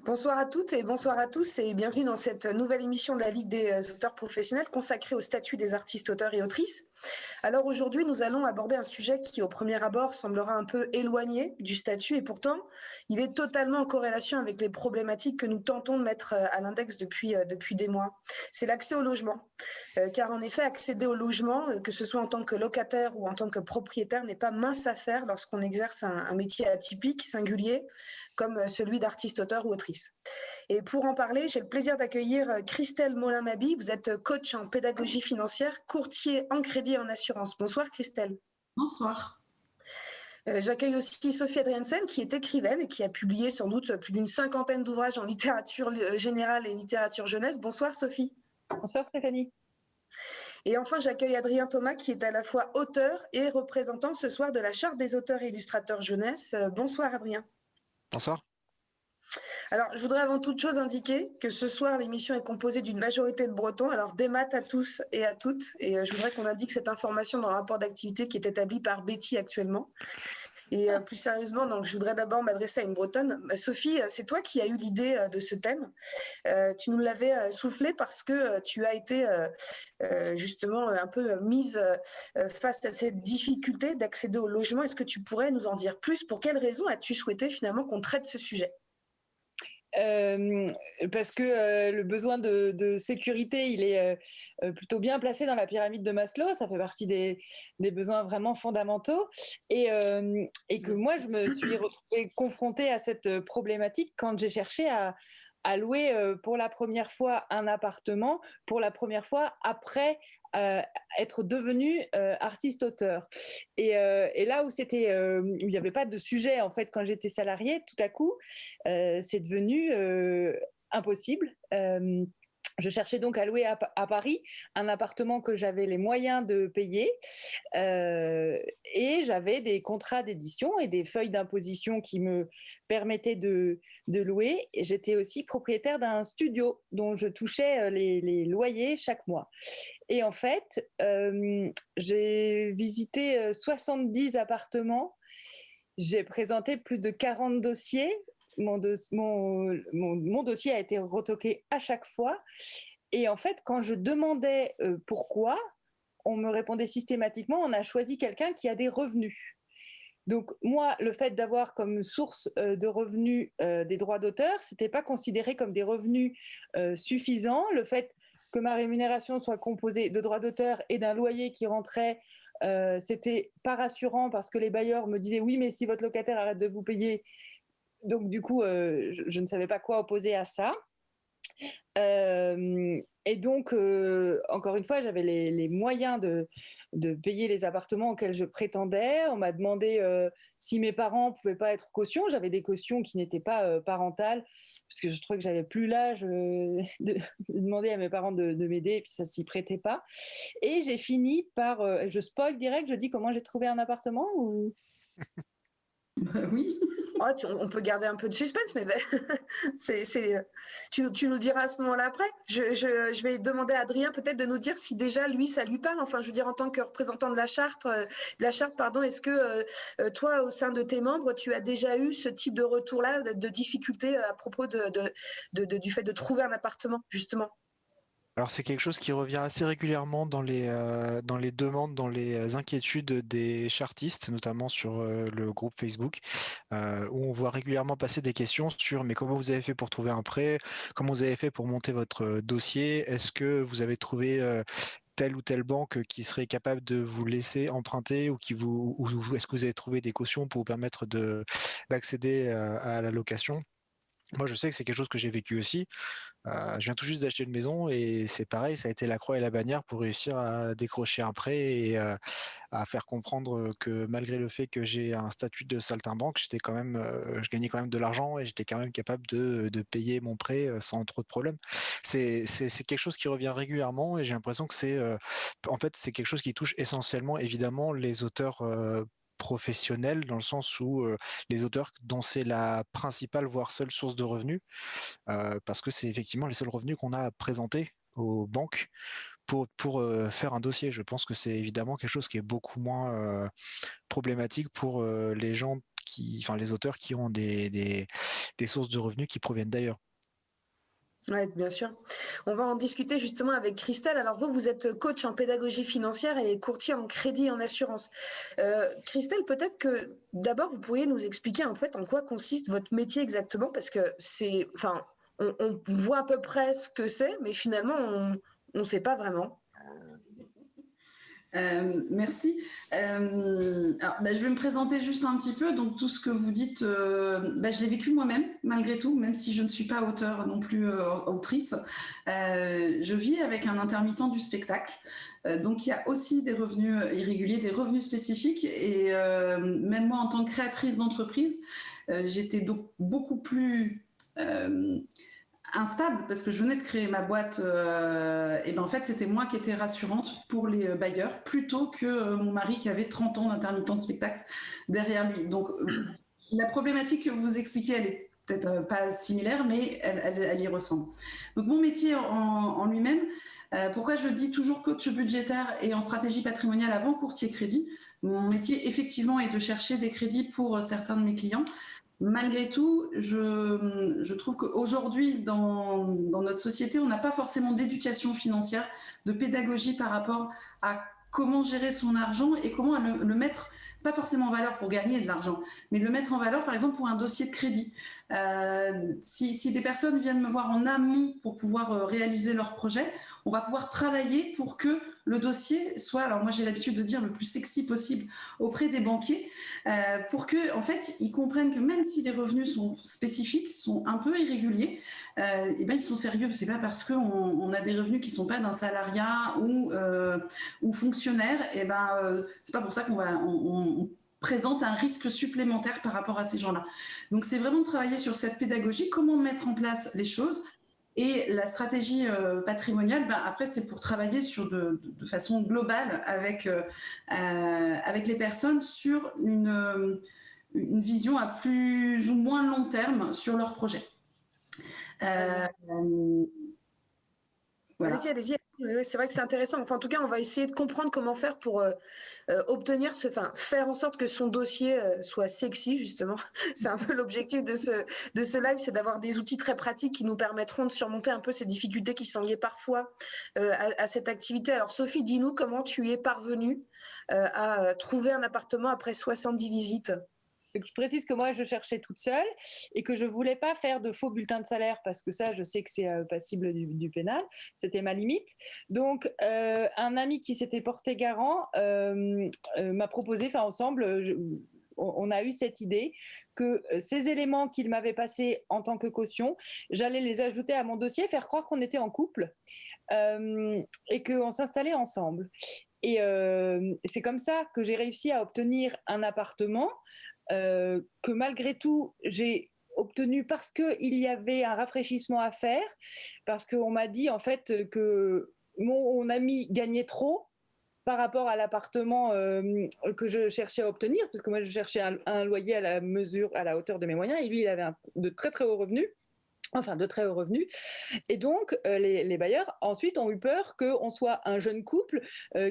Bonsoir à toutes et bonsoir à tous et bienvenue dans cette nouvelle émission de la Ligue des auteurs professionnels consacrée au statut des artistes, auteurs et autrices. Alors aujourd'hui, nous allons aborder un sujet qui, au premier abord, semblera un peu éloigné du statut et pourtant, il est totalement en corrélation avec les problématiques que nous tentons de mettre à l'index depuis des mois. C'est l'accès au logement. Car en effet, accéder au logement, que ce soit en tant que locataire ou en tant que propriétaire, n'est pas mince affaire lorsqu'on exerce un métier atypique, singulier, comme celui d'artiste, auteur ou autrice. Et pour en parler, j'ai le plaisir d'accueillir Christelle Molin-Maby. Vous êtes coach en pédagogie financière, courtier en crédit et en assurance. Bonsoir Christelle. Bonsoir. J'accueille aussi Sophie Adriensen, qui est écrivaine et qui a publié sans doute plus d'une 50aine d'ouvrages en littérature générale et littérature jeunesse. Bonsoir Sophie. Bonsoir Stéphanie. Et enfin, j'accueille Adrien Thomas, qui est à la fois auteur et représentant ce soir de la Charte des auteurs et illustrateurs jeunesse. Bonsoir Adrien. Bonsoir. Alors, je voudrais avant toute chose indiquer que ce soir, l'émission est composée d'une majorité de Bretons. Alors, des maths à tous et à toutes. Et je voudrais qu'on indique cette information dans le rapport d'activité qui est établi par Betty actuellement. Et plus sérieusement, donc, je voudrais d'abord m'adresser à une Bretonne. Sophie, c'est toi qui as eu l'idée de ce thème. Tu nous l'avais soufflé parce que tu as été justement un peu mise face à cette difficulté d'accéder au logement. Est-ce que tu pourrais nous en dire plus? Pour quelles raisons as-tu souhaité finalement qu'on traite ce sujet? Parce que le besoin de sécurité, il est plutôt bien placé dans la pyramide de Maslow. Ça fait partie des besoins vraiment fondamentaux. Et que moi, je me suis retrouvée confrontée à cette problématique quand j'ai cherché à louer pour la première fois un appartement, pour la première fois après être devenu artiste-auteur. Et là où il n'y avait pas de sujet en fait quand j'étais salariée, tout à coup, c'est devenu impossible. Je cherchais donc à louer à Paris un appartement que j'avais les moyens de payer et j'avais des contrats d'édition et des feuilles d'imposition qui me permettaient de louer. Et j'étais aussi propriétaire d'un studio dont je touchais les loyers chaque mois. Et en fait, j'ai visité 70 appartements. J'ai présenté plus de 40 dossiers. Mon dossier a été retoqué à chaque fois. Et en fait, quand je demandais pourquoi, on me répondait systématiquement, on a choisi quelqu'un qui a des revenus. Donc moi, le fait d'avoir comme source de revenus des droits d'auteur, c'était pas considéré comme des revenus suffisants. Le fait que ma rémunération soit composée de droits d'auteur et d'un loyer qui rentrait, c'était pas rassurant parce que les bailleurs me disaient oui, mais si votre locataire arrête de vous payer. Donc, du coup, je ne savais pas quoi opposer à ça. Et donc, encore une fois, j'avais les moyens de payer les appartements auxquels je prétendais. On m'a demandé si mes parents ne pouvaient pas être caution. J'avais des cautions qui n'étaient pas parentales, parce que je trouvais que j'avais plus l'âge de demander à mes parents de m'aider, et puis ça ne s'y prêtait pas. Et j'ai fini par... je spoil direct, je dis comment j'ai trouvé un appartement ou... Oui. Oh, on peut garder un peu de suspense, mais tu nous diras à ce moment-là après. Je vais demander à Adrien peut-être de nous dire si déjà lui ça lui parle. Enfin, je veux dire en tant que représentant de la charte, est-ce que toi au sein de tes membres tu as déjà eu ce type de retour-là de difficulté à propos du fait de trouver un appartement justement? Alors c'est quelque chose qui revient assez régulièrement dans les demandes, dans les inquiétudes des chartistes, notamment sur le groupe Facebook, où on voit régulièrement passer des questions sur mais comment vous avez fait pour trouver un prêt, comment vous avez fait pour monter votre dossier, est-ce que vous avez trouvé telle ou telle banque qui serait capable de vous laisser emprunter ou est-ce que vous avez trouvé des cautions pour vous permettre d'accéder à la location. Moi, je sais que c'est quelque chose que j'ai vécu aussi. Je viens tout juste d'acheter une maison et c'est pareil, ça a été la croix et la bannière pour réussir à décrocher un prêt et à faire comprendre que malgré le fait que j'ai un statut de saltimbanque, je gagnais quand même de l'argent et j'étais quand même capable de payer mon prêt sans trop de problèmes. C'est quelque chose qui revient régulièrement et j'ai l'impression que c'est quelque chose qui touche essentiellement évidemment les auteurs professionnels dans le sens où les auteurs dont c'est la principale voire seule source de revenus parce que c'est effectivement les seuls revenus qu'on a à présenter aux banques pour faire un dossier. Je pense que c'est évidemment quelque chose qui est beaucoup moins problématique pour les gens les auteurs qui ont des des sources de revenus qui proviennent d'ailleurs. Oui, bien sûr. On va en discuter justement avec Christelle. Alors vous êtes coach en pédagogie financière et courtier en crédit et en assurance. Christelle, peut-être que d'abord vous pourriez nous expliquer en fait en quoi consiste votre métier exactement, parce que on voit à peu près ce que c'est, mais finalement on ne sait pas vraiment. Merci. Je vais me présenter juste un petit peu. Donc tout ce que vous dites, je l'ai vécu moi-même, malgré tout, même si je ne suis pas auteure non plus autrice. Je vis avec un intermittent du spectacle. Donc il y a aussi des revenus irréguliers, des revenus spécifiques. Et même moi, en tant que créatrice d'entreprise, j'étais donc beaucoup plus instable parce que je venais de créer ma boîte en fait c'était moi qui étais rassurante pour les bailleurs plutôt que mon mari qui avait 30 ans d'intermittent de spectacle derrière lui. Donc la problématique que vous expliquez, elle est peut-être pas similaire, mais elle y ressemble. Donc mon métier en lui-même, pourquoi je dis toujours coach budgétaire et en stratégie patrimoniale avant courtier crédit, mon métier effectivement est de chercher des crédits pour certains de mes clients. Malgré tout, je trouve qu'aujourd'hui, dans notre société, on n'a pas forcément d'éducation financière, de pédagogie par rapport à comment gérer son argent et comment le mettre, pas forcément en valeur pour gagner de l'argent, mais le mettre en valeur, par exemple, pour un dossier de crédit. Si des personnes viennent me voir en amont pour pouvoir réaliser leur projet, on va pouvoir travailler pour que le dossier soit, alors moi j'ai l'habitude de dire, le plus sexy possible auprès des banquiers, pour que en fait ils comprennent que même si les revenus sont spécifiques, sont un peu irréguliers, ils sont sérieux. C'est pas parce qu'on a des revenus qui sont pas d'un salariat ou fonctionnaire, c'est pas pour ça qu'on présente un risque supplémentaire par rapport à ces gens-là. Donc c'est vraiment de travailler sur cette pédagogie, comment mettre en place les choses. Et la stratégie patrimoniale, après, c'est pour travailler de façon globale avec les personnes sur une vision à plus ou moins long terme sur leur projet. Voilà. Allez-y. C'est vrai que c'est intéressant. Enfin, en tout cas, on va essayer de comprendre comment faire pour faire en sorte que son dossier soit sexy, justement. C'est un peu l'objectif de ce live, c'est d'avoir des outils très pratiques qui nous permettront de surmonter un peu ces difficultés qui sont liées parfois à cette activité. Alors, Sophie, dis-nous comment tu es parvenue à trouver un appartement après 70 visites. Je précise que moi, je cherchais toute seule et que je ne voulais pas faire de faux bulletins de salaire parce que ça, je sais que c'est passible du pénal. C'était ma limite. Donc, un ami qui s'était porté garant m'a proposé, ensemble, on a eu cette idée que ces éléments qu'il m'avait passés en tant que caution, j'allais les ajouter à mon dossier, faire croire qu'on était en couple et qu'on s'installait ensemble. Et c'est comme ça que j'ai réussi à obtenir un appartement que malgré tout, j'ai obtenu parce qu'il y avait un rafraîchissement à faire, parce qu'on m'a dit en fait que mon ami gagnait trop par rapport à l'appartement que je cherchais à obtenir, parce que moi je cherchais un loyer à la hauteur de mes moyens, et lui il avait de très très hauts revenus. Et donc, les bailleurs, ensuite, ont eu peur qu'on soit un jeune couple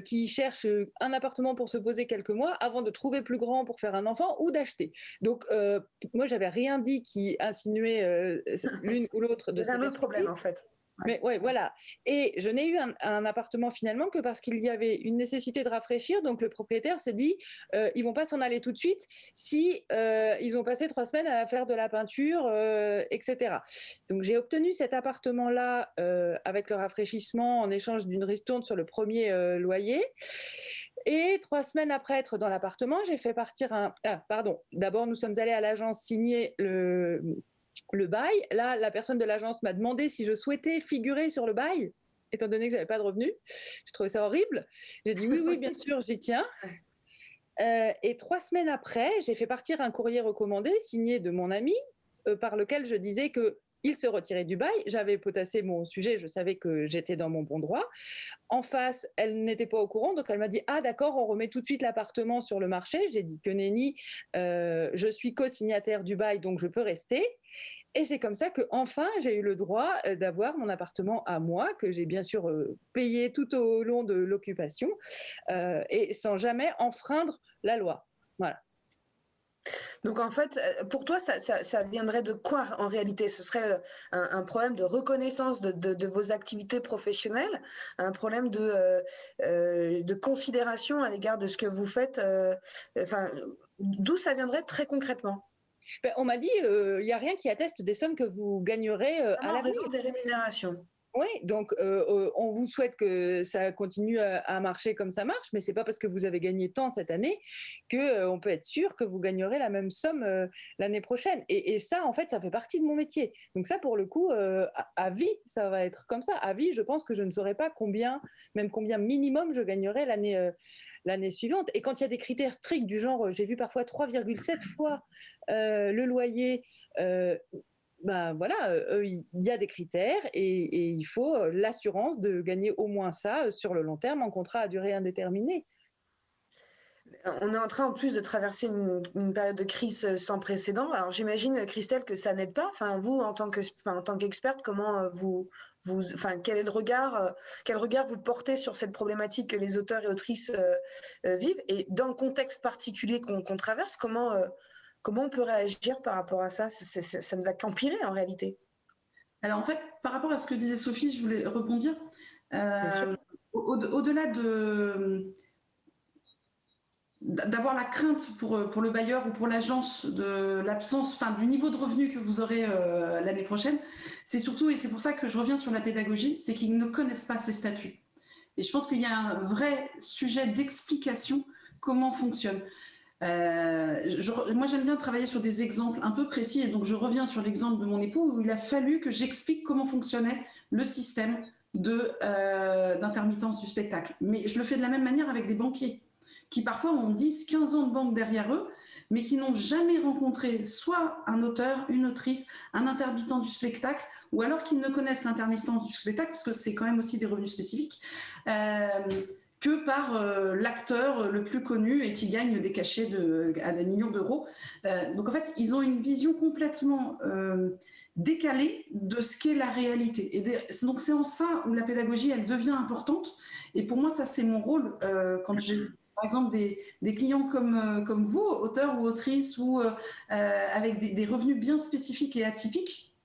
qui cherche un appartement pour se poser quelques mois avant de trouver plus grand pour faire un enfant ou d'acheter. Donc, moi, j'avais rien dit qui insinuait l'une ou l'autre de ces un autre problème, en fait. Mais ouais, voilà. Et je n'ai eu un appartement finalement que parce qu'il y avait une nécessité de rafraîchir. Donc le propriétaire s'est dit, ils vont pas s'en aller tout de suite si ils ont passé 3 semaines à faire de la peinture, etc. Donc j'ai obtenu cet appartement-là avec le rafraîchissement en échange d'une ristourne sur le premier loyer. Et 3 semaines après être dans l'appartement, j'ai fait partir d'abord, nous sommes allés à l'agence signer le bail. Là, la personne de l'agence m'a demandé si je souhaitais figurer sur le bail, étant donné que j'avais pas de revenus. Je trouvais ça horrible. J'ai dit oui, bien sûr, j'y tiens. Et 3 semaines après, j'ai fait partir un courrier recommandé signé de mon ami, par lequel je disais que il se retirait du bail. J'avais potassé mon sujet, je savais que j'étais dans mon bon droit. En face, elle n'était pas au courant, donc elle m'a dit « Ah d'accord, on remet tout de suite l'appartement sur le marché ». J'ai dit que nenni, je suis co-signataire du bail, donc je peux rester. Et c'est comme ça qu'enfin, j'ai eu le droit d'avoir mon appartement à moi, que j'ai bien sûr payé tout au long de l'occupation, et sans jamais enfreindre la loi. Voilà. Donc en fait, pour toi, ça viendrait de quoi en réalité? Ce serait un problème de reconnaissance de vos activités professionnelles, un problème de considération à l'égard de ce que vous faites. Enfin, d'où ça viendrait très concrètement? On m'a dit, il n'y a rien qui atteste des sommes que vous gagnerez à En l'avenir. raison des rémunérations. Oui, donc on vous souhaite que ça continue à marcher comme ça marche, mais ce n'est pas parce que vous avez gagné tant cette année qu'on peut être sûr que vous gagnerez la même somme l'année prochaine. Et ça, en fait, ça fait partie de mon métier. Donc ça, pour le coup, à vie, ça va être comme ça. À vie, je pense que je ne saurais pas combien minimum je gagnerai l'année suivante. Et quand il y a des critères stricts du genre, j'ai vu parfois 3,7 fois le loyer, ben voilà, il y a des critères et il faut l'assurance de gagner au moins ça sur le long terme en contrat à durée indéterminée. On est en train en plus de traverser une période de crise sans précédent. Alors j'imagine, Christelle, que ça n'aide pas. Enfin, vous, en tant qu'experte, comment quel est quel regard vous portez sur cette problématique que les auteurs et autrices vivent? Et dans le contexte particulier qu'on traverse, comment on peut réagir par rapport à ça? Ça ne va qu'empirer en réalité. Alors en fait, par rapport à ce que disait Sophie, je voulais rebondir. Au-delà d'avoir la crainte pour le bailleur ou pour l'agence de l'absence, du niveau de revenu que vous aurez l'année prochaine, c'est surtout, et c'est pour ça que je reviens sur la pédagogie, c'est qu'ils ne connaissent pas ces statuts. Et je pense qu'il y a un vrai sujet d'explication comment fonctionne. Moi, j'aime bien travailler sur des exemples un peu précis, et donc je reviens sur l'exemple de mon époux où il a fallu que j'explique comment fonctionnait le système d'intermittence du spectacle. Mais je le fais de la même manière avec des banquiers qui parfois ont 10-15 ans de banque derrière eux, mais qui n'ont jamais rencontré soit un auteur, une autrice, un intermittent du spectacle, ou alors qu'ils ne connaissent l'intermittence du spectacle, parce que c'est quand même aussi des revenus spécifiques, que par l'acteur le plus connu et qui gagne des cachets à des millions d'euros. Donc en fait, ils ont une vision complètement décalée de ce qu'est la réalité. Donc c'est en ça où la pédagogie, elle devient importante. Et pour moi, ça c'est mon rôle quand j'ai par exemple des clients comme vous, auteurs ou autrices, ou avec des revenus bien spécifiques et atypiques.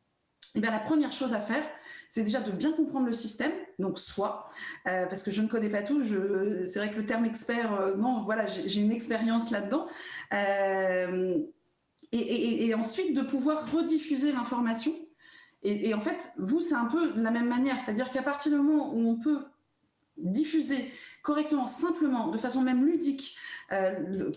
Et bien, la première chose à faire, c'est déjà de bien comprendre le système, donc parce que je ne connais pas tout, c'est vrai que le terme expert, non, voilà, j'ai une expérience là-dedans. Et ensuite, de pouvoir rediffuser l'information. Et en fait, vous, c'est un peu de la même manière, c'est-à-dire qu'à partir du moment où on peut diffuser correctement, simplement, de façon même ludique,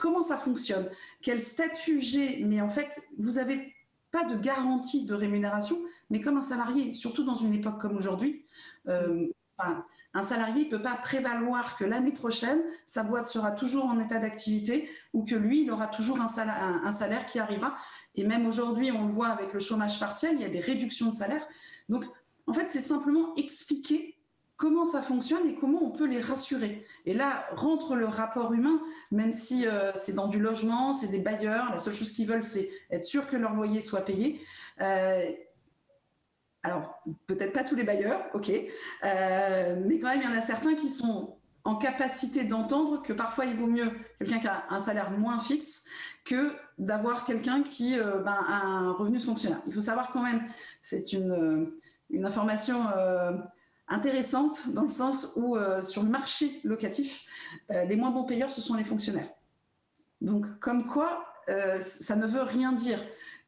comment ça fonctionne, quel statut j'ai, mais en fait, vous n'avez pas de garantie de rémunération, mais comme un salarié, surtout dans une époque comme aujourd'hui, un salarié ne peut pas prévaloir que l'année prochaine, sa boîte sera toujours en état d'activité ou que lui, il aura toujours un salaire qui arrivera. Et même aujourd'hui, on le voit avec le chômage partiel, il y a des réductions de salaire. Donc, en fait, c'est simplement expliquer comment ça fonctionne et comment on peut les rassurer. Et là, rentre le rapport humain, même si c'est dans du logement, c'est des bailleurs, la seule chose qu'ils veulent, c'est être sûr que leur loyer soit payé. Alors, peut-être pas tous les bailleurs, ok, mais quand même, il y en a certains qui sont en capacité d'entendre que parfois, il vaut mieux quelqu'un qui a un salaire moins fixe que d'avoir quelqu'un qui a un revenu fonctionnaire. Il faut savoir quand même, c'est une information intéressante dans le sens où sur le marché locatif, les moins bons payeurs, ce sont les fonctionnaires. Donc, comme quoi, ça ne veut rien dire.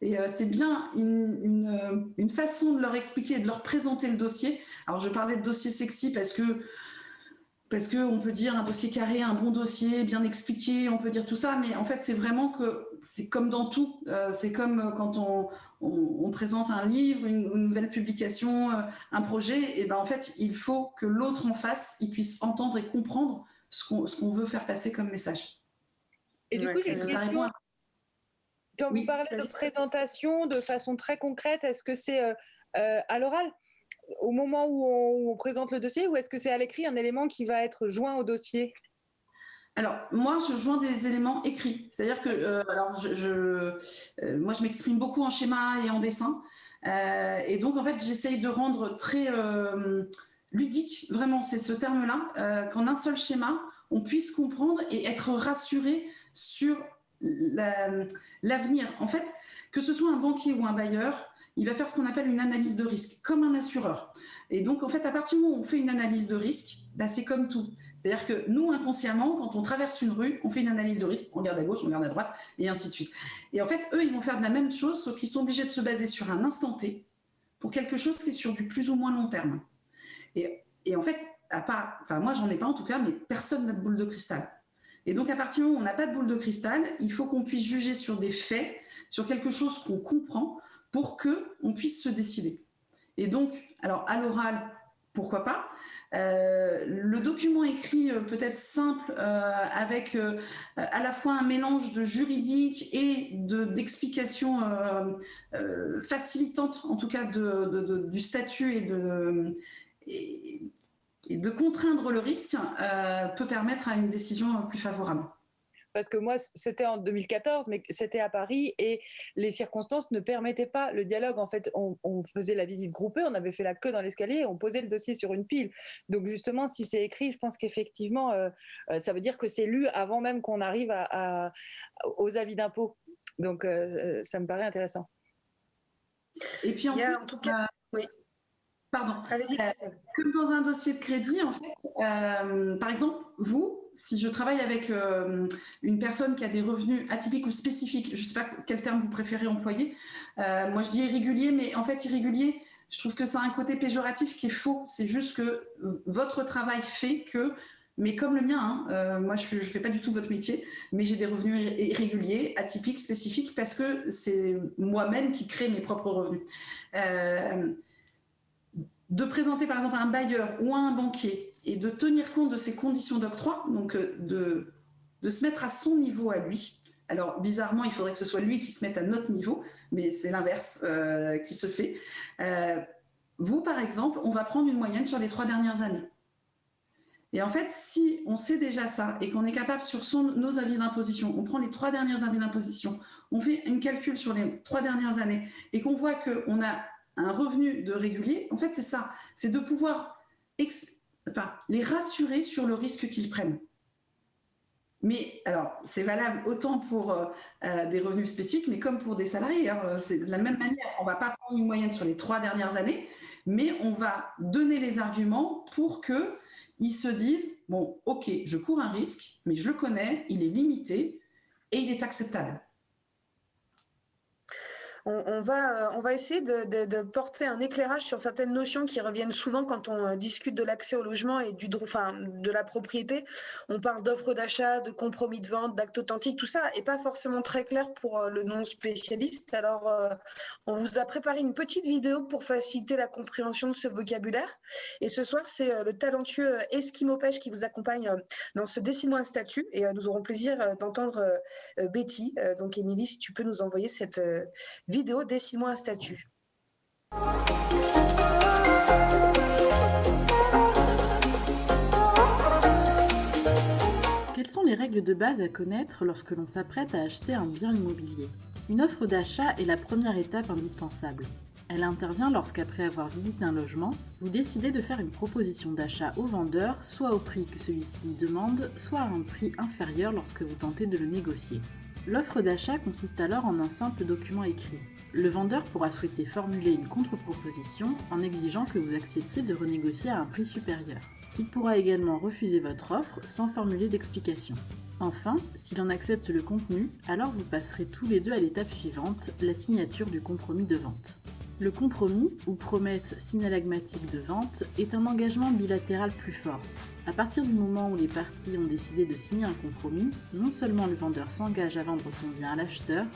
Et c'est bien une façon de leur expliquer et de leur présenter le dossier. Alors, je parlais de dossier sexy parce que on peut dire un dossier carré, un bon dossier, bien expliqué, on peut dire tout ça, mais en fait, c'est vraiment que c'est comme dans tout. C'est comme quand on présente un livre, une nouvelle publication, un projet, et ben en fait, il faut que l'autre en face, il puisse entendre et comprendre ce qu'on veut faire passer comme message. Et du coup, j'ai une question. Quand vous parlez de présentation de façon très concrète, est-ce que c'est à l'oral, au moment où on présente le dossier, ou est-ce que c'est à l'écrit un élément qui va être joint au dossier? Alors, moi, je joins des éléments écrits. C'est-à-dire que moi, je m'exprime beaucoup en schéma et en dessin. Et donc, en fait, j'essaye de rendre très ludique, vraiment, c'est ce terme-là, qu'en un seul schéma, on puisse comprendre et être rassuré sur l'avenir. En fait, que ce soit un banquier ou un bailleur, il va faire ce qu'on appelle une analyse de risque, comme un assureur. Et donc, en fait, à partir du moment où on fait une analyse de risque, c'est comme tout. C'est-à-dire que nous, inconsciemment, quand on traverse une rue, on fait une analyse de risque, on regarde à gauche, on regarde à droite, et ainsi de suite. Et en fait, eux, ils vont faire de la même chose, sauf qu'ils sont obligés de se baser sur un instant T pour quelque chose qui est sur du plus ou moins long terme. Et en fait, moi, j'en ai pas en tout cas, mais personne n'a de boule de cristal. Et donc, à partir du moment où on n'a pas de boule de cristal, il faut qu'on puisse juger sur des faits, sur quelque chose qu'on comprend, pour qu'on puisse se décider. Et donc, alors à l'oral, pourquoi pas, le document écrit peut-être simple, avec à la fois un mélange de juridique et d'explications facilitantes, en tout cas du statut et de contraindre le risque, peut permettre à une décision plus favorable. Parce que moi, c'était en 2014, mais c'était à Paris et les circonstances ne permettaient pas le dialogue. En fait, on faisait la visite groupée, on avait fait la queue dans l'escalier et on posait le dossier sur une pile. Donc justement, si c'est écrit, je pense qu'effectivement, ça veut dire que c'est lu avant même qu'on arrive aux avis d'impôt. Donc ça me paraît intéressant. Et puis en tout cas, oui. Pardon. Allez-y. Comme dans un dossier de crédit, en fait, par exemple, si je travaille avec une personne qui a des revenus atypiques ou spécifiques, je ne sais pas quel terme vous préférez employer, moi je dis irrégulier, mais en fait irrégulier, je trouve que ça a un côté péjoratif qui est faux. C'est juste que votre travail fait que, mais comme le mien, moi je ne fais pas du tout votre métier, mais j'ai des revenus irréguliers, atypiques, spécifiques, parce que c'est moi-même qui crée mes propres revenus. De présenter par exemple un bailleur ou un banquier et de tenir compte de ses conditions d'octroi, donc de se mettre à son niveau à lui. Alors bizarrement, il faudrait que ce soit lui qui se mette à notre niveau, mais c'est l'inverse qui se fait. Vous, par exemple, on va prendre une moyenne sur les 3 dernières années. Et en fait, si on sait déjà ça et qu'on est capable sur nos avis d'imposition, on prend les 3 dernières avis d'imposition, on fait une calcul sur les 3 dernières années et qu'on voit qu'on a un revenu de régulier, en fait, c'est ça. C'est de pouvoir les rassurer sur le risque qu'ils prennent. Mais alors, c'est valable autant pour des revenus spécifiques, mais comme pour des salariés. Hein, c'est de la même manière. On ne va pas prendre une moyenne sur les 3 dernières années, mais on va donner les arguments pour qu'ils se disent, bon, ok, je cours un risque, mais je le connais, il est limité et il est acceptable. On va essayer de porter un éclairage sur certaines notions qui reviennent souvent quand on discute de l'accès au logement et de la propriété. On parle d'offre d'achat, de compromis de vente, d'acte authentique, tout ça n'est pas forcément très clair pour le non-spécialiste. Alors, on vous a préparé une petite vidéo pour faciliter la compréhension de ce vocabulaire. Et ce soir, c'est le talentueux Eskimo Pêche qui vous accompagne dans ce Dessine-moi un statut. Et nous aurons plaisir d'entendre Betty. Donc, Émilie, si tu peux nous envoyer cette vidéo, Dessine-moi un statut. Quelles sont les règles de base à connaître lorsque l'on s'apprête à acheter un bien immobilier ? Une offre d'achat est la première étape indispensable. Elle intervient lorsqu'après avoir visité un logement, vous décidez de faire une proposition d'achat au vendeur, soit au prix que celui-ci demande, soit à un prix inférieur lorsque vous tentez de le négocier. L'offre d'achat consiste alors en un simple document écrit. Le vendeur pourra souhaiter formuler une contre-proposition en exigeant que vous acceptiez de renégocier à un prix supérieur. Il pourra également refuser votre offre sans formuler d'explication. Enfin, s'il en accepte le contenu, alors vous passerez tous les deux à l'étape suivante, la signature du compromis de vente. Le compromis, ou promesse synalagmatique de vente, est un engagement bilatéral plus fort. À partir du moment où les parties ont décidé de signer un compromis, non seulement le vendeur s'engage à vendre son bien à l'acheteur,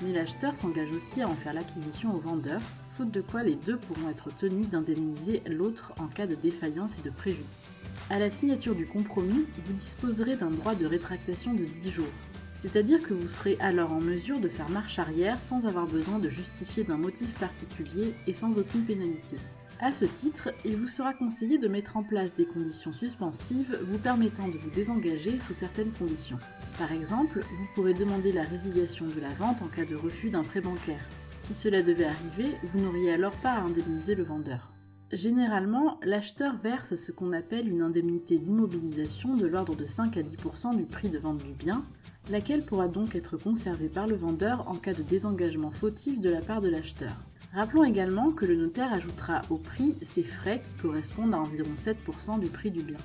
mais l'acheteur s'engage aussi à en faire l'acquisition au vendeur, faute de quoi les deux pourront être tenus d'indemniser l'autre en cas de défaillance et de préjudice. À la signature du compromis, vous disposerez d'un droit de rétractation de 10 jours. C'est-à-dire que vous serez alors en mesure de faire marche arrière sans avoir besoin de justifier d'un motif particulier et sans aucune pénalité. À ce titre, il vous sera conseillé de mettre en place des conditions suspensives vous permettant de vous désengager sous certaines conditions. Par exemple, vous pourrez demander la résiliation de la vente en cas de refus d'un prêt bancaire. Si cela devait arriver, vous n'auriez alors pas à indemniser le vendeur. Généralement, l'acheteur verse ce qu'on appelle une indemnité d'immobilisation de l'ordre de 5 à 10% du prix de vente du bien, laquelle pourra donc être conservée par le vendeur en cas de désengagement fautif de la part de l'acheteur. Rappelons également que le notaire ajoutera au prix ses frais qui correspondent à environ 7% du prix du bien.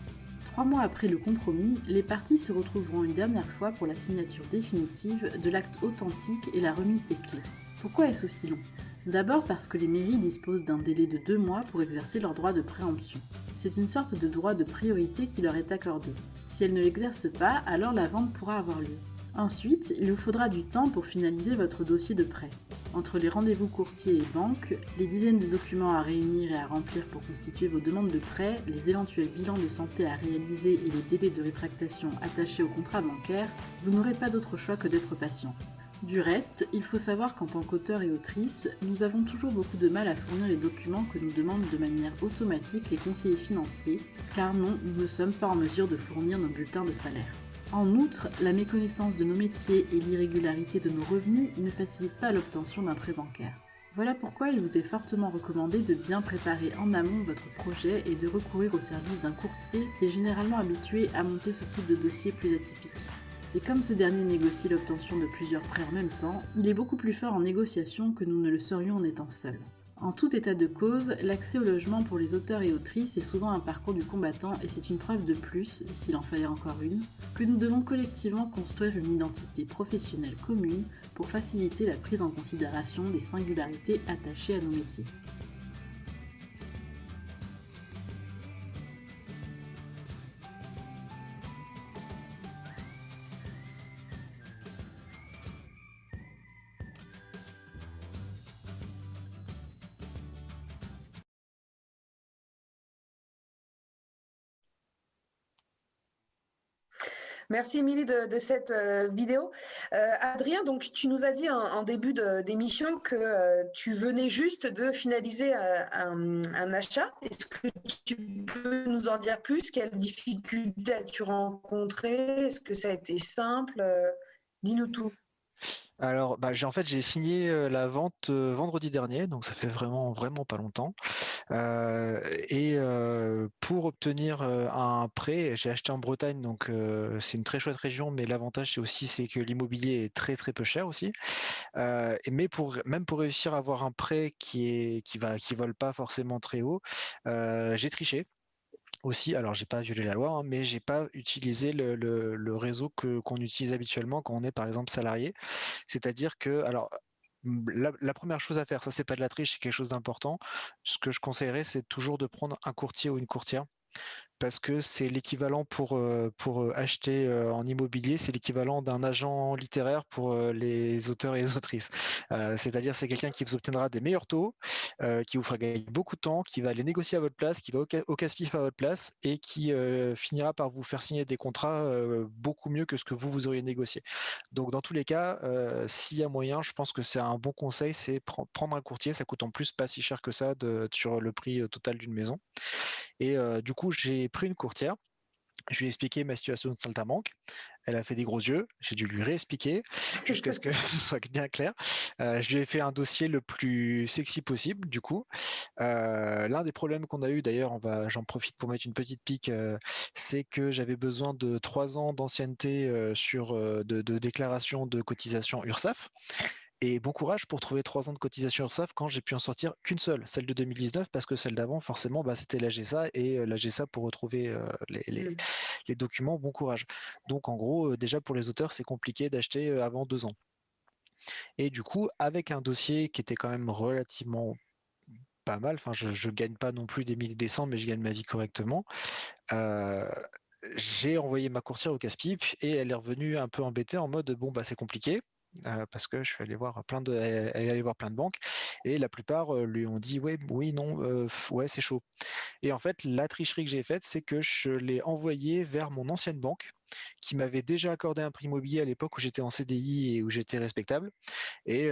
3 mois après le compromis, les parties se retrouveront une dernière fois pour la signature définitive de l'acte authentique et la remise des clés. Pourquoi est-ce aussi long ? D'abord parce que les mairies disposent d'un délai de 2 mois pour exercer leur droit de préemption. C'est une sorte de droit de priorité qui leur est accordé. Si elles ne l'exercent pas, alors la vente pourra avoir lieu. Ensuite, il vous faudra du temps pour finaliser votre dossier de prêt. Entre les rendez-vous courtiers et banques, les dizaines de documents à réunir et à remplir pour constituer vos demandes de prêt, les éventuels bilans de santé à réaliser et les délais de rétractation attachés au contrat bancaire, vous n'aurez pas d'autre choix que d'être patient. Du reste, il faut savoir qu'en tant qu'auteur et autrice, nous avons toujours beaucoup de mal à fournir les documents que nous demandent de manière automatique les conseillers financiers, car non, nous ne sommes pas en mesure de fournir nos bulletins de salaire. En outre, la méconnaissance de nos métiers et l'irrégularité de nos revenus ne facilitent pas l'obtention d'un prêt bancaire. Voilà pourquoi il vous est fortement recommandé de bien préparer en amont votre projet et de recourir au service d'un courtier qui est généralement habitué à monter ce type de dossier plus atypique. Et comme ce dernier négocie l'obtention de plusieurs prêts en même temps, il est beaucoup plus fort en négociation que nous ne le serions en étant seuls. En tout état de cause, l'accès au logement pour les auteurs et autrices est souvent un parcours du combattant et c'est une preuve de plus, s'il en fallait encore une, que nous devons collectivement construire une identité professionnelle commune pour faciliter la prise en considération des singularités attachées à nos métiers. Merci Émilie de cette vidéo. Adrien, donc tu nous as dit en début d'émission que tu venais juste de finaliser un achat. Est-ce que tu peux nous en dire plus? Quelles difficultés as-tu rencontrées? Est-ce que ça a été simple? Dis-nous tout. Alors, j'ai signé la vente vendredi dernier, donc ça fait vraiment pas longtemps. Pour obtenir un prêt, j'ai acheté en Bretagne, donc c'est une très chouette région, mais l'avantage c'est que l'immobilier est très très peu cher aussi. Mais même pour réussir à avoir un prêt qui vole pas forcément très haut, j'ai triché. Aussi, alors j'ai pas violé la loi, hein, mais j'ai pas utilisé le réseau qu'on utilise habituellement quand on est par exemple salarié. C'est-à-dire que, alors, la première chose à faire, ça c'est pas de la triche, c'est quelque chose d'important. Ce que je conseillerais, c'est toujours de prendre un courtier ou une courtière. Parce que c'est l'équivalent pour acheter en immobilier, c'est l'équivalent d'un agent littéraire pour les auteurs et les autrices. C'est-à-dire c'est quelqu'un qui vous obtiendra des meilleurs taux, qui vous fera gagner beaucoup de temps, qui va les négocier à votre place, qui va au casse-pif à votre place et qui finira par vous faire signer des contrats beaucoup mieux que ce que vous auriez négocié. Donc dans tous les cas, s'il y a moyen, je pense que c'est un bon conseil, c'est prendre un courtier, ça coûte en plus pas si cher que ça sur le prix total d'une maison. Et du coup, j'ai pris une courtière. Je lui ai expliqué ma situation de saltimbanque. Elle a fait des gros yeux. J'ai dû lui réexpliquer jusqu'à ce que ce soit bien clair. Je lui ai fait un dossier le plus sexy possible, du coup. L'un des problèmes qu'on a eu, d'ailleurs, j'en profite pour mettre une petite pique, c'est que j'avais besoin de 3 ans d'ancienneté de déclaration de cotisation URSSAF. Et bon courage pour trouver 3 ans de cotisation URSSAF quand j'ai pu en sortir qu'une seule, celle de 2019, parce que celle d'avant, forcément, c'était la GSA, et la GSA pour retrouver les documents, bon courage. Donc en gros, déjà pour les auteurs, c'est compliqué d'acheter avant 2 ans. Et du coup, avec un dossier qui était quand même relativement pas mal, enfin je gagne pas non plus des milliers des cents, mais je gagne ma vie correctement. J'ai envoyé ma courtière au casse-pipe et elle est revenue un peu embêtée en mode bon c'est compliqué. Parce que je suis allé voir elle est allée voir plein de banques et la plupart lui ont dit oui, non, ouais, c'est chaud. Et en fait, la tricherie que j'ai faite, c'est que je l'ai envoyé vers mon ancienne banque qui m'avait déjà accordé un prêt immobilier à l'époque où j'étais en CDI et où j'étais respectable, et